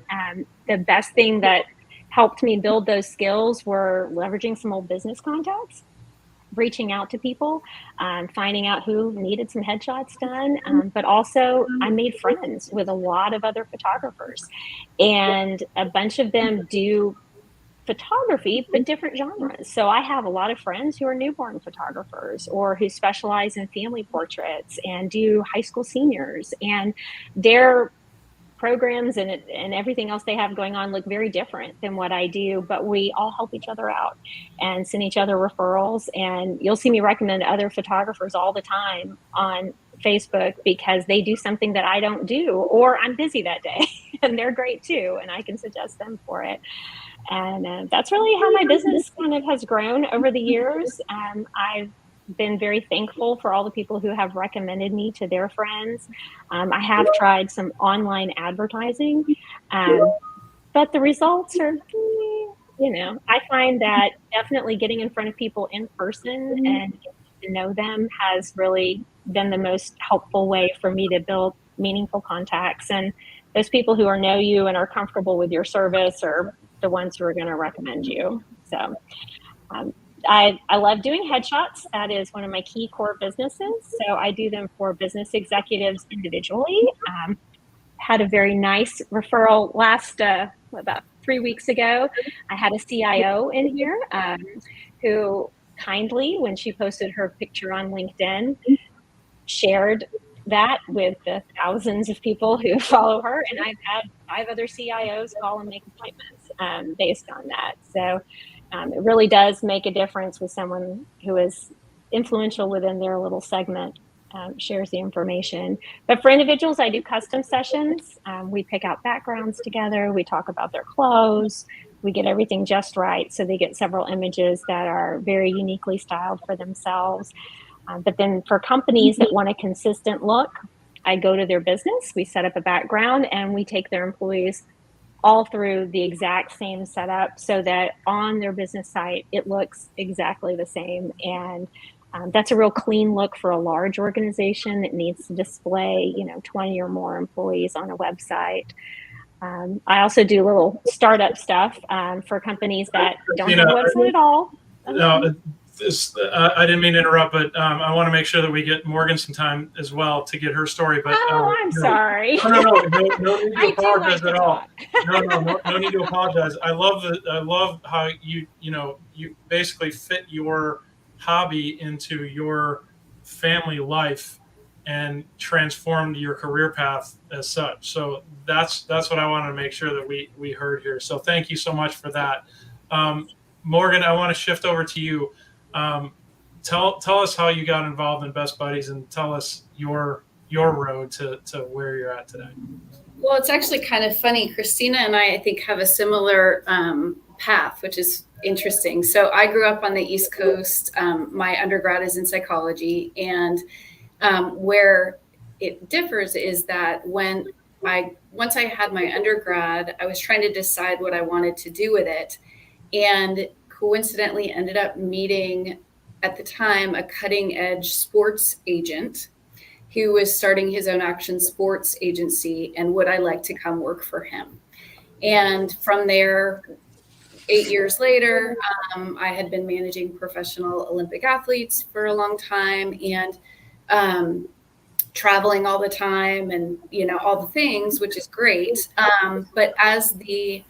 The best thing that helped me build those skills were leveraging some old business contacts, reaching out to people, finding out who needed some headshots done. But also I made friends with a lot of other photographers, and a bunch of them do photography, but different genres. So I have a lot of friends who are newborn photographers, or who specialize in family portraits and do high school seniors, and their programs and everything else they have going on look very different than what I do, but we all help each other out and send each other referrals. And you'll see me recommend other photographers all the time on Facebook, because they do something that I don't do, or I'm busy that day and they're great too, and I can suggest them for it. And that's really how my business kind of has grown over the years. I've been very thankful for all the people who have recommended me to their friends. I have tried some online advertising, but the results are, I find that definitely getting in front of people in person and getting to know them has really been the most helpful way for me to build meaningful contacts. And those people who know you and are comfortable with your service are the ones who are going to recommend you. So I love doing headshots. That is one of my key core businesses. So I do them for business executives individually. Had a very nice referral last, about 3 weeks ago. I had a CIO in here who kindly, when she posted her picture on LinkedIn, shared that with the thousands of people who follow her. And I've had 5 other CIOs call and make appointments based on that. So it really does make a difference with someone who is influential within their little segment, shares the information. But for individuals, I do custom sessions. We pick out backgrounds together. We talk about their clothes. We get everything just right, so they get several images that are very uniquely styled for themselves. But then for companies that want a consistent look, I go to their business, we set up a background, and we take their employees all through the exact same setup, so that on their business site, it looks exactly the same. And that's a real clean look for a large organization that needs to display, 20 or more employees on a website. I also do little startup stuff for companies that don't have a website at all.
No, I didn't mean to interrupt, but I want to make sure that we get Morgan some time as well to get her story. But
I'm sorry.
No need to apologize at all. No need to apologize. I love how you basically fit your hobby into your family life and transformed your career path as such. So that's what I wanted to make sure that we heard here. So thank you so much for that. Morgan, I want to shift over to you. Tell us how you got involved in Best Buddies, and tell us your road to where you're at today.
Well, it's actually kind of funny. Christina and I think, have a similar path, which is interesting. So I grew up on the East Coast. My undergrad is in psychology, and where it differs is that once I had my undergrad, I was trying to decide what I wanted to do with it, and coincidentally ended up meeting at the time a cutting edge sports agent who was starting his own action sports agency, and would I like to come work for him? And from there, 8 years later, I had been managing professional Olympic athletes for a long time, and traveling all the time, and all the things, which is great. But as the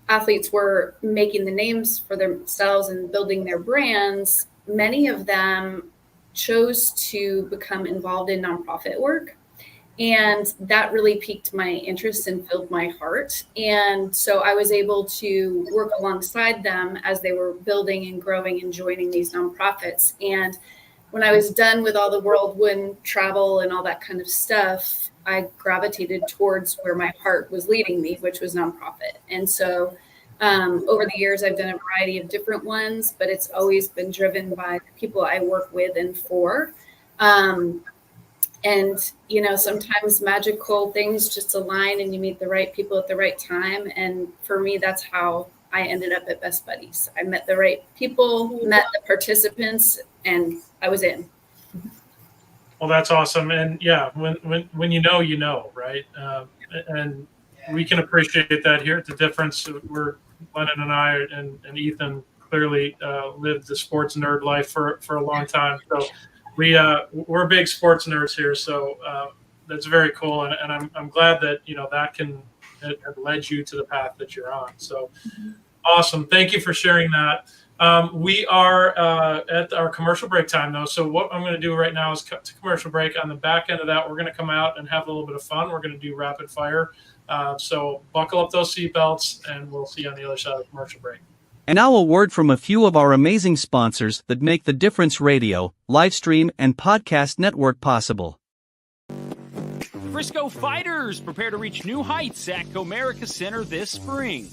athletes were making the names for themselves and building their brands, many of them chose to become involved in nonprofit work. And that really piqued my interest and filled my heart. And so I was able to work alongside them as they were building and growing and joining these nonprofits. And when I was done with all the whirlwind travel and all that kind of stuff, I gravitated towards where my heart was leading me, which was nonprofit. And so over the years, I've done a variety of different ones, but it's always been driven by the people I work with and for. And, sometimes magical things just align and you meet the right people at the right time. And for me, that's how I ended up at Best Buddies. I met the right people, met the participants, and I was in.
Well, that's awesome. And yeah, when you know, right? And we can appreciate that here at The Difference. Lennon and I and Ethan clearly lived the sports nerd life for a long time. So we're big sports nerds here. So that's very cool. And I'm glad that, it led you to the path that you're on. So awesome. Thank you for sharing that. We are at our commercial break time, though. So what I'm going to do right now is cut to commercial break. On the back end of that, we're going to come out and have a little bit of fun. We're going to do rapid fire. So buckle up those seatbelts, and we'll see you on the other side of the commercial break.
And now a word from a few of our amazing sponsors that make the Difference Radio, live stream, and podcast network possible.
Frisco Fighters prepare to reach new heights at Comerica Center this spring.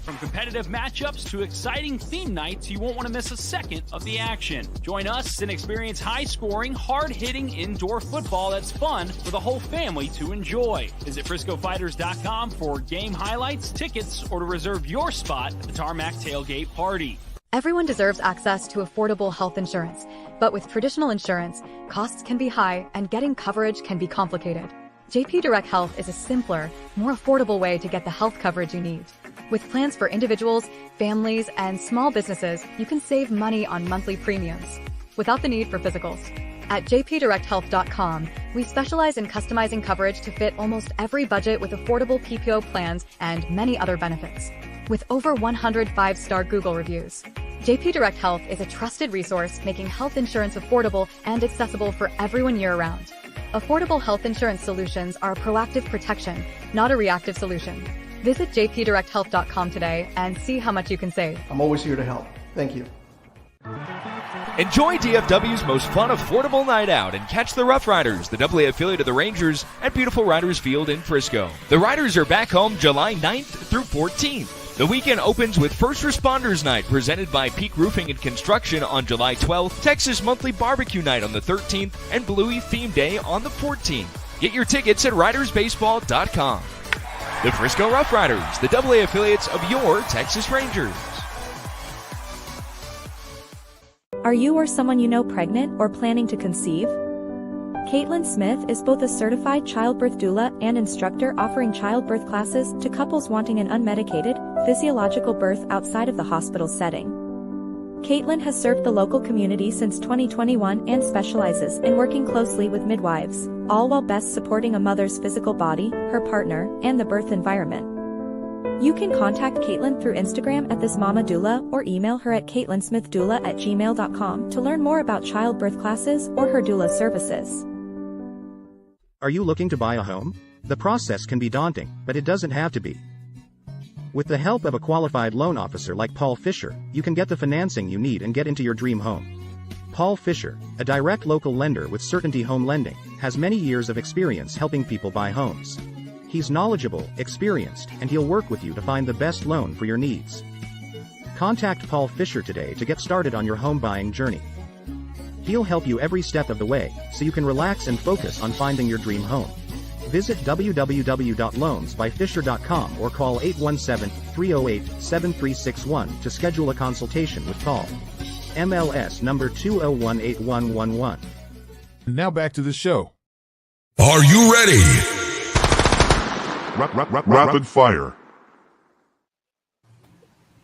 From competitive matchups to exciting theme nights, you won't want to miss a second of the action. Join us and experience high-scoring, hard-hitting indoor football that's fun for the whole family to enjoy. Visit FriscoFighters.com for game highlights, tickets, or to reserve your spot at the Tarmac Tailgate Party.
Everyone deserves access to affordable health insurance, but with traditional insurance, costs can be high and getting coverage can be complicated. JP Direct Health is a simpler, more affordable way to get the health coverage you need. With plans for individuals, families, and small businesses, you can save money on monthly premiums without the need for physicals. At jpdirecthealth.com, we specialize in customizing coverage to fit almost every budget with affordable PPO plans and many other benefits. With over 100 5-star Google reviews, JP Direct Health is a trusted resource making health insurance affordable and accessible for everyone year-round. Affordable health insurance solutions are a proactive protection, not a reactive solution. Visit jpdirecthealth.com today and see how much you can save.
I'm always here to help. Thank you.
Enjoy DFW's most fun, affordable night out and catch the Rough Riders, the AA affiliate of the Rangers, at beautiful Riders Field in Frisco. The Riders are back home July 9th through 14th. The weekend opens with First Responders Night presented by Peak Roofing and Construction on July 12th, Texas Monthly Barbecue Night on the 13th, and Bluey Theme Day on the 14th. Get your tickets at ridersbaseball.com. The Frisco Rough Riders, the AA affiliates of your Texas Rangers.
Are you or someone you know pregnant or planning to conceive? Caitlin Smith is both a certified childbirth doula and instructor offering childbirth classes to couples wanting an unmedicated, physiological birth outside of the hospital setting. Caitlin has served the local community since 2021 and specializes in working closely with midwives, all while best supporting a mother's physical body, her partner, and the birth environment. You can contact Caitlin through Instagram at thismamadoula or email her at caitlinsmithdoula@gmail.com to learn more about childbirth classes or her doula services.
Are you looking to buy a home? The process can be daunting, but it doesn't have to be. With the help of a qualified loan officer like Paul Fisher, you can get the financing you need and get into your dream home. Paul Fisher, a direct local lender with Certainty Home Lending, has many years of experience helping people buy homes. He's knowledgeable, experienced, and he'll work with you to find the best loan for your needs. Contact Paul Fisher today to get started on your home buying journey. He'll help you every step of the way, so you can relax and focus on finding your dream home. Visit www.loansbyfisher.com or call 817-308-7361 to schedule a consultation with Paul. MLS number 2018111.
Now back to the show.
Are you ready?
Rapid fire.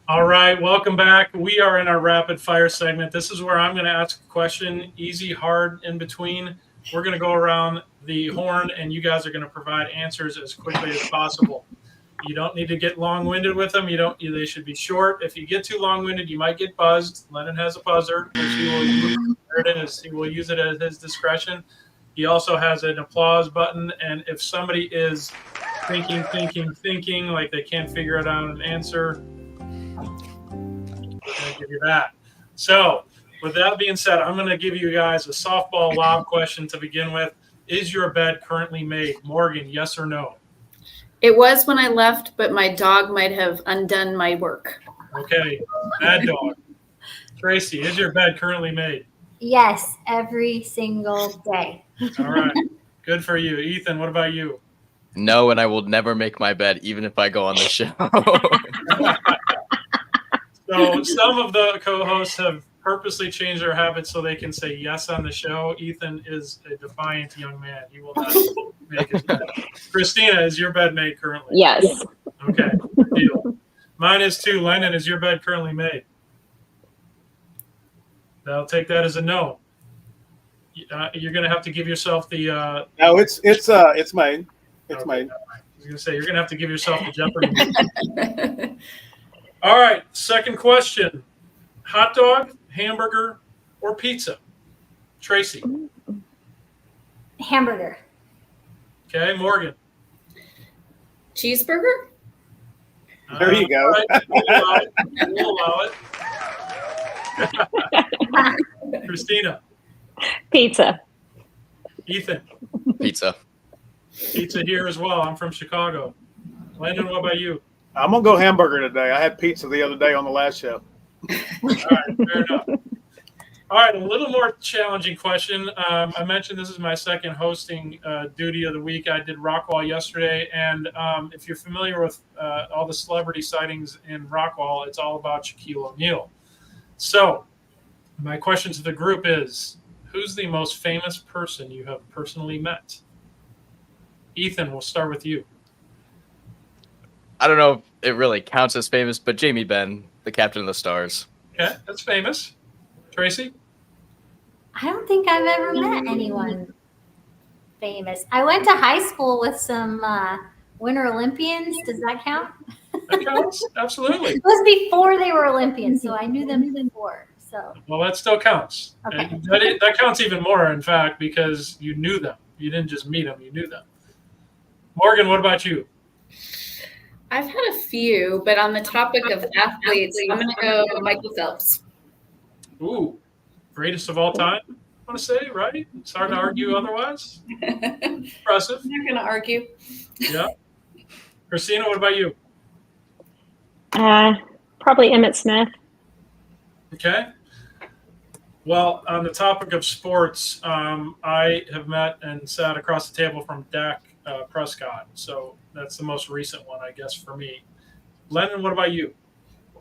All right, welcome back. We are in our rapid fire segment. This is where I'm going to ask a question, easy, hard, in between. We're going to go around the horn, and you guys are going to provide answers as quickly as possible. You don't need to get long-winded with them. They should be short. If you get too long-winded, you might get buzzed. Lennon has a buzzer, which he will use. There it is. He will use it at his discretion. He also has an applause button, and if somebody is thinking, like they can't figure it out an answer, we're going to give you that. So with that being said, I'm going to give you guys a softball lob question to begin with. is your bed currently made? Morgan, yes or no?
It was when I left, but my dog might have undone my work.
Okay, bad dog. Tracy, is your bed currently made?
Yes, every single day.
All right, good for you. Ethan, what about you?
No, and I will never make my bed, even if I go on the show.
So some of the co-hosts have purposely changed their habits so they can say yes on the show. Ethan is a defiant young man. He will not make his bed. Christina, is your bed made currently?
Yes.
Okay, good deal. Mine is too. Lennon, is your bed currently made? I'll take that as a no. You're going to have to give yourself the.
No, it's made. It's
okay.
made.
I was going to say you're going to have to give yourself the Jeopardy. All right, second question: hot dog, hamburger, or pizza? Tracy.
Hamburger.
Okay, Morgan.
Cheeseburger?
There you go.
Right, we'll allow it. Christina.
Pizza.
Ethan.
Pizza.
Pizza here as well. I'm from Chicago. Landon, what about you?
I'm gonna go hamburger today. I had pizza the other day on the last show.
All right, fair enough. All right, a little more challenging question. I mentioned this is my second hosting duty of the week. I did Rockwall yesterday, and if you're familiar with all the celebrity sightings in Rockwall, it's all about Shaquille O'Neal. So my question to the group is, who's the most famous person you have personally met? Ethan, we'll start with you.
I don't know if it really counts as famous, but Jamie Benn, the captain of the Stars.
Okay, that's famous. Tracy?
I don't think I've ever met anyone famous. I went to high school with some Winter Olympians. Does that count?
That counts. Absolutely.
It was before they were Olympians, so I knew them before. So
Well, that still counts.
Okay.
And that counts even more, in fact, because you knew them. You didn't just meet them, you knew them. Morgan, what about you?
I've had a few, but on the topic of athletes, I'm going to go Michael Phelps.
Ooh, greatest of all time, I want to say, right? It's hard to argue otherwise. Impressive.
I'm not going to argue.
Yeah. Christina, what about you?
Probably Emmitt Smith.
Okay. Well, on the topic of sports, I have met and sat across the table from Dak Prescott. So that's the most recent one, I guess, for me. Lennon, what about you?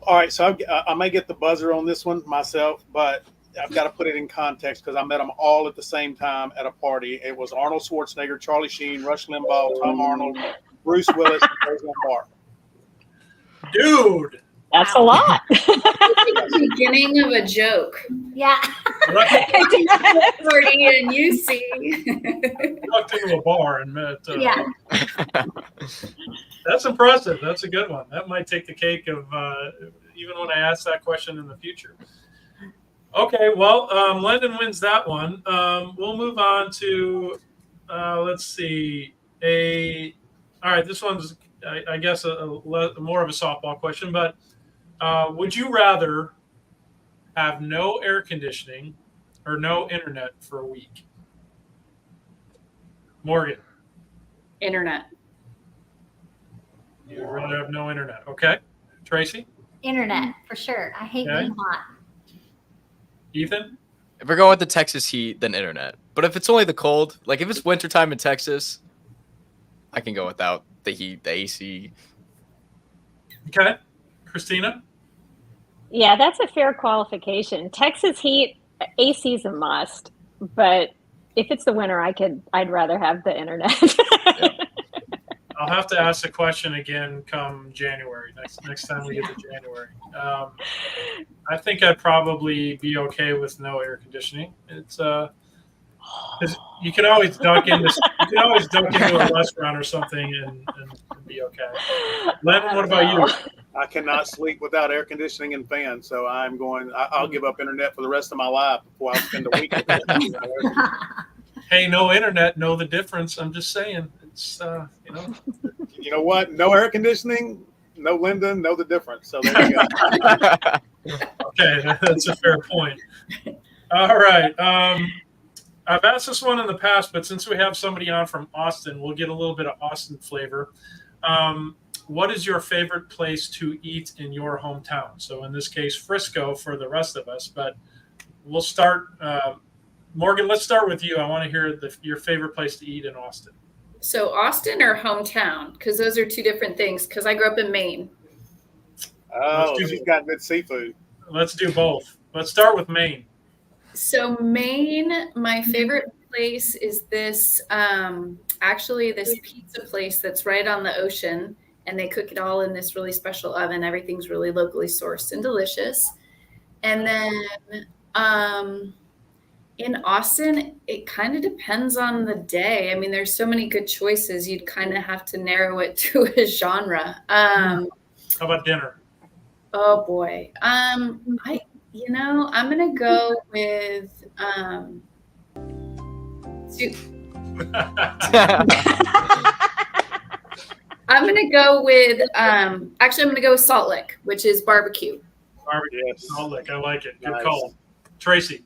All right, so I may get the buzzer on this one myself, but I've got to put it in context because I met them all at the same time at a party. It was Arnold Schwarzenegger, Charlie Sheen, Rush Limbaugh, Tom Arnold, Bruce Willis, and Roseanne Barr.
Dude!
That's a lot.
The beginning of a joke.
Yeah.
Party and you see.
Walked into a bar and met.
Yeah.
That's impressive. That's a good one. That might take the cake of even when I ask that question in the future. Okay, well, Landon wins that one. We'll move on to, let's see, all right, this one's, I guess, more of a softball question, but would you rather have no air conditioning or no internet for a week? Morgan.
Internet.
You'd rather have no internet. Okay. Tracy?
Internet, for sure. I hate being hot.
Ethan?
If we're going with the Texas heat, then internet. But if it's only the cold, like if it's wintertime in Texas, I can go without the heat, the AC.
Okay. Christina?
Yeah, that's a fair qualification. Texas heat, AC's a must, but if it's the winter, I'd rather have the internet.
I'll have to ask the question again come January, next time we get to January. I think I'd probably be okay with no air conditioning. It's 'cause you can always duck into a restaurant or something and be okay. Lennon, what about you?
I cannot sleep without air conditioning and fans, so I'll give up internet for the rest of my life before I spend a week with it.
Hey, no internet, know the difference. I'm just saying. It's
You know what? No air conditioning, no Linda, know the difference. So there you go.
Okay, that's a fair point. All right. I've asked this one in the past, but since we have somebody on from Austin, we'll get a little bit of Austin flavor. What is your favorite place to eat in your hometown? So in this case, Frisco for the rest of us, but we'll start. Morgan, let's start with you. I want to hear your favorite place to eat in Austin.
So Austin or hometown? Because those are two different things, because I grew up in Maine.
Oh, she's got good seafood.
Let's do both. Let's start with Maine.
So Maine, my favorite place is this, actually this pizza place that's right on the ocean, and they cook it all in this really special oven. Everything's really locally sourced and delicious. And then in Austin, it kind of depends on the day. I mean, there's so many good choices. You'd kind of have to narrow it to a genre.
How about dinner?
Oh boy. I'm gonna go with I'm gonna go with Salt Lick, which is barbecue.
Barbecue, yes. Salt Lick. I like it. Good call. Tracy.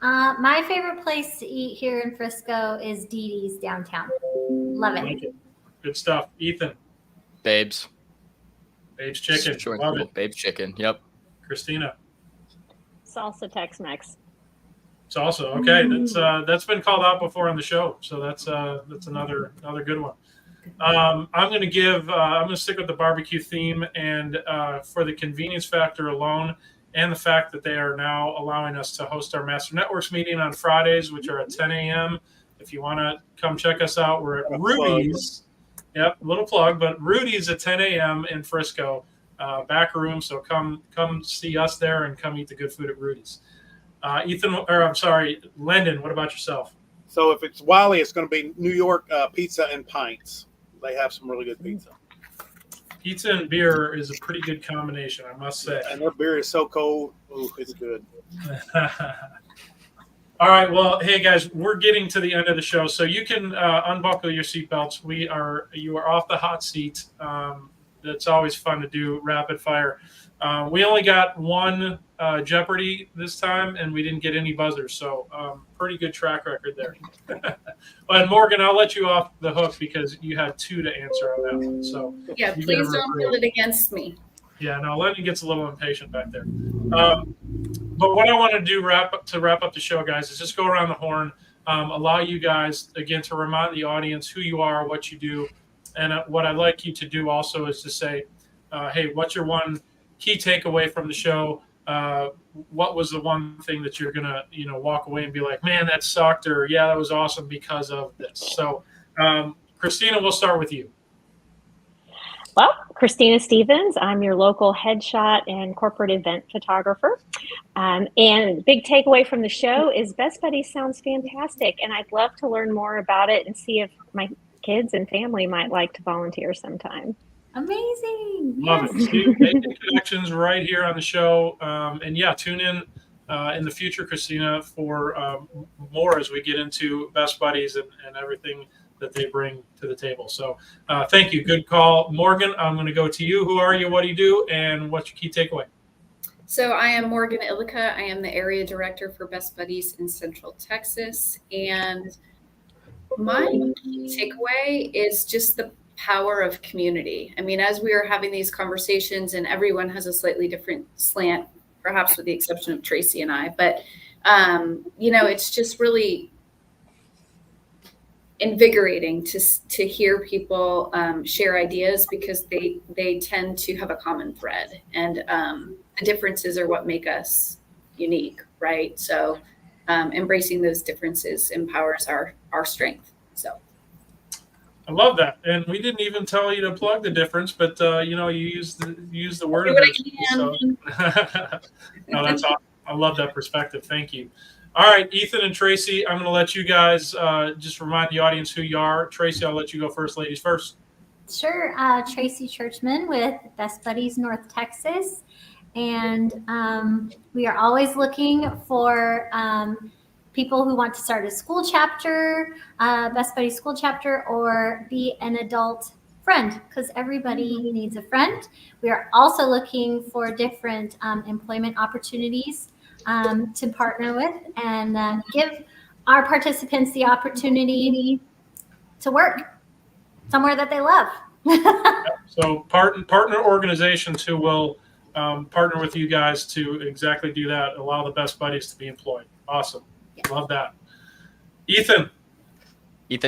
My favorite place to eat here in Frisco is Dee Dee's downtown. Love it.
Like it. Good stuff. Ethan.
Babes.
Babes Chicken. Love it.
Babes Chicken. Yep.
Christina.
Salsa Tex-Mex.
Salsa. Okay, that's been called out before on the show, so that's another good one. I'm going to stick with the barbecue theme, and for the convenience factor alone, and the fact that they are now allowing us to host our Master Networks meeting on Fridays, which are at 10 a.m. If you want to come check us out, we're at Rudy's. Yep, little plug, but Rudy's at 10 a.m. in Frisco, back room. So come see us there and come eat the good food at Rudy's. Lyndon, what about yourself?
So if it's Wiley, it's going to be New York pizza and pints. They have some really good pizza.
Pizza and beer is a pretty good combination, I must say.
And their beer is so cold. Ooh, it's good.
All right. Well, hey guys, we're getting to the end of the show, so you can unbuckle your seatbelts. You are off the hot seat. That's always fun to do, rapid fire. We only got one Jeopardy this time, and we didn't get any buzzers, so pretty good track record there. And Morgan, I'll let you off the hook because you had two to answer on that one. So
yeah, please don't hold it against me.
Yeah, no, Lennon gets a little impatient back there. But what I want to do to wrap up the show, guys, is just go around the horn, allow you guys, again, to remind the audience who you are, what you do. And what I'd like you to do also is to say, hey, what's your one key takeaway from the show? What was the one thing that you're going to, walk away and be like, man, that sucked, or yeah, that was awesome because of this. So, Christina, we'll start with you.
Well, Christina Stevens, I'm your local headshot and corporate event photographer. And big takeaway from the show is Best Buddies sounds fantastic. And I'd love to learn more about it and see if my kids and family might like to volunteer sometime.
Amazing.
Love it. See, making connections right here on the show. And yeah, tune in the future, Christina, for more as we get into Best Buddies and everything that they bring to the table. So thank you. Good call. Morgan, I'm going to go to you. Who are you? What do you do? And what's your key takeaway?
So I am Morgan Illica. I am the area director for Best Buddies in Central Texas. And my key takeaway is just the power of community. I mean, as we are having these conversations and everyone has a slightly different slant, perhaps with the exception of Tracy and I, but it's just really invigorating to hear people share ideas because they tend to have a common thread, and the differences are what make us unique, right? So embracing those differences empowers our strength. So
I love that, and we didn't even tell you to plug the difference, but you use the word. So. No, that's awesome. I love that perspective. Thank you. All right, Ethan and Tracy, I'm going to let you guys just remind the audience who you are. Tracy, I'll let you go first. Ladies first.
Sure. Tracy Churchman with Best Buddies North Texas. And we are always looking for people who want to start a school chapter, Best Buddies school chapter, or be an adult friend, because everybody needs a friend. We are also looking for different employment opportunities to partner with and give our participants the opportunity to work somewhere that they love.
So partner organizations who will partner with you guys to exactly do that, allow the best buddies to be employed. Awesome. Yeah. Love that.
Ethan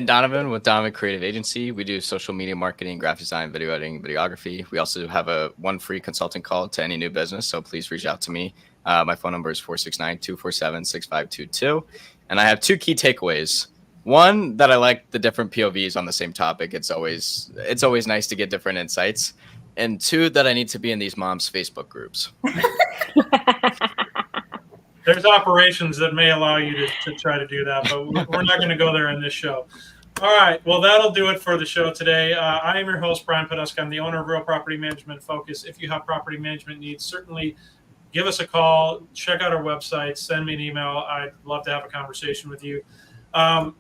Donovan with Donovan Creative Agency. We do social media marketing, graphic design, video editing, videography. We also have one free consulting call to any new business, so please reach out to me. My phone number is 469-247-6522. And I have 2 key takeaways. One, that I like the different POVs on the same topic. It's always nice to get different insights. And 2, that I need to be in these moms' Facebook groups.
There's operations that may allow you to try to do that, but we're not going to go there in this show. All right. Well, that'll do it for the show today. I am your host, Brian Poduska. I'm the owner of Real Property Management Focus. If you have property management needs, certainly give us a call, check out our website, send me an email. I'd love to have a conversation with you.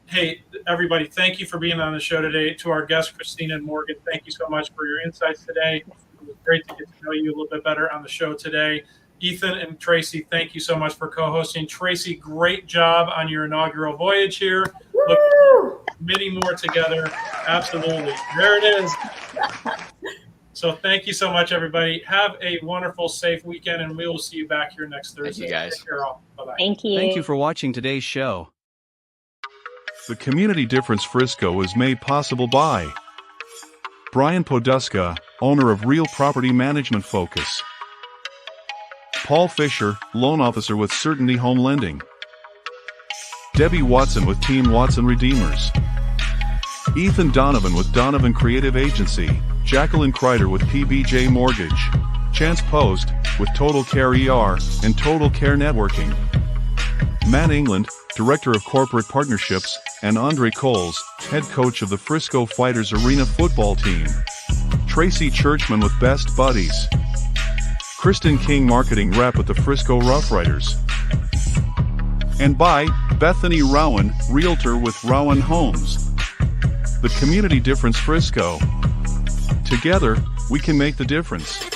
Hey, everybody, thank you for being on the show today. To our guests, Christina and Morgan, thank you so much for your insights today. It was great to get to know you a little bit better on the show today. Ethan and Tracy, thank you so much for co-hosting. Tracy, great job on your inaugural voyage here. Look, many more together. Absolutely. There it is. So thank you so much, everybody. Have a wonderful, safe weekend, and we will see you back here next Thursday.
Thank you, guys.
Take care, all. Bye-bye.
Thank you.
Thank you for watching today's show.
The Community Difference Frisco is made possible by Brian Poduska, owner of Real Property Management Focus. Paul Fisher, loan officer with Certainty Home Lending. Debbie Watson with Team Watson Redeemers. Ethan Donovan with Donovan Creative Agency. Jacqueline Kreider with PBJ Mortgage. Chance Post with Total Care ER and Total Care Networking. Matt England, Director of Corporate Partnerships, and Andre Coles, Head Coach of the Frisco Fighters Arena Football Team. Tracy Churchman with Best Buddies. Kristen King, Marketing Rep with the Frisco Rough Riders. And by Bethany Rowan, Realtor with Rowan Homes. The Community Difference Frisco. Together, we can make the difference.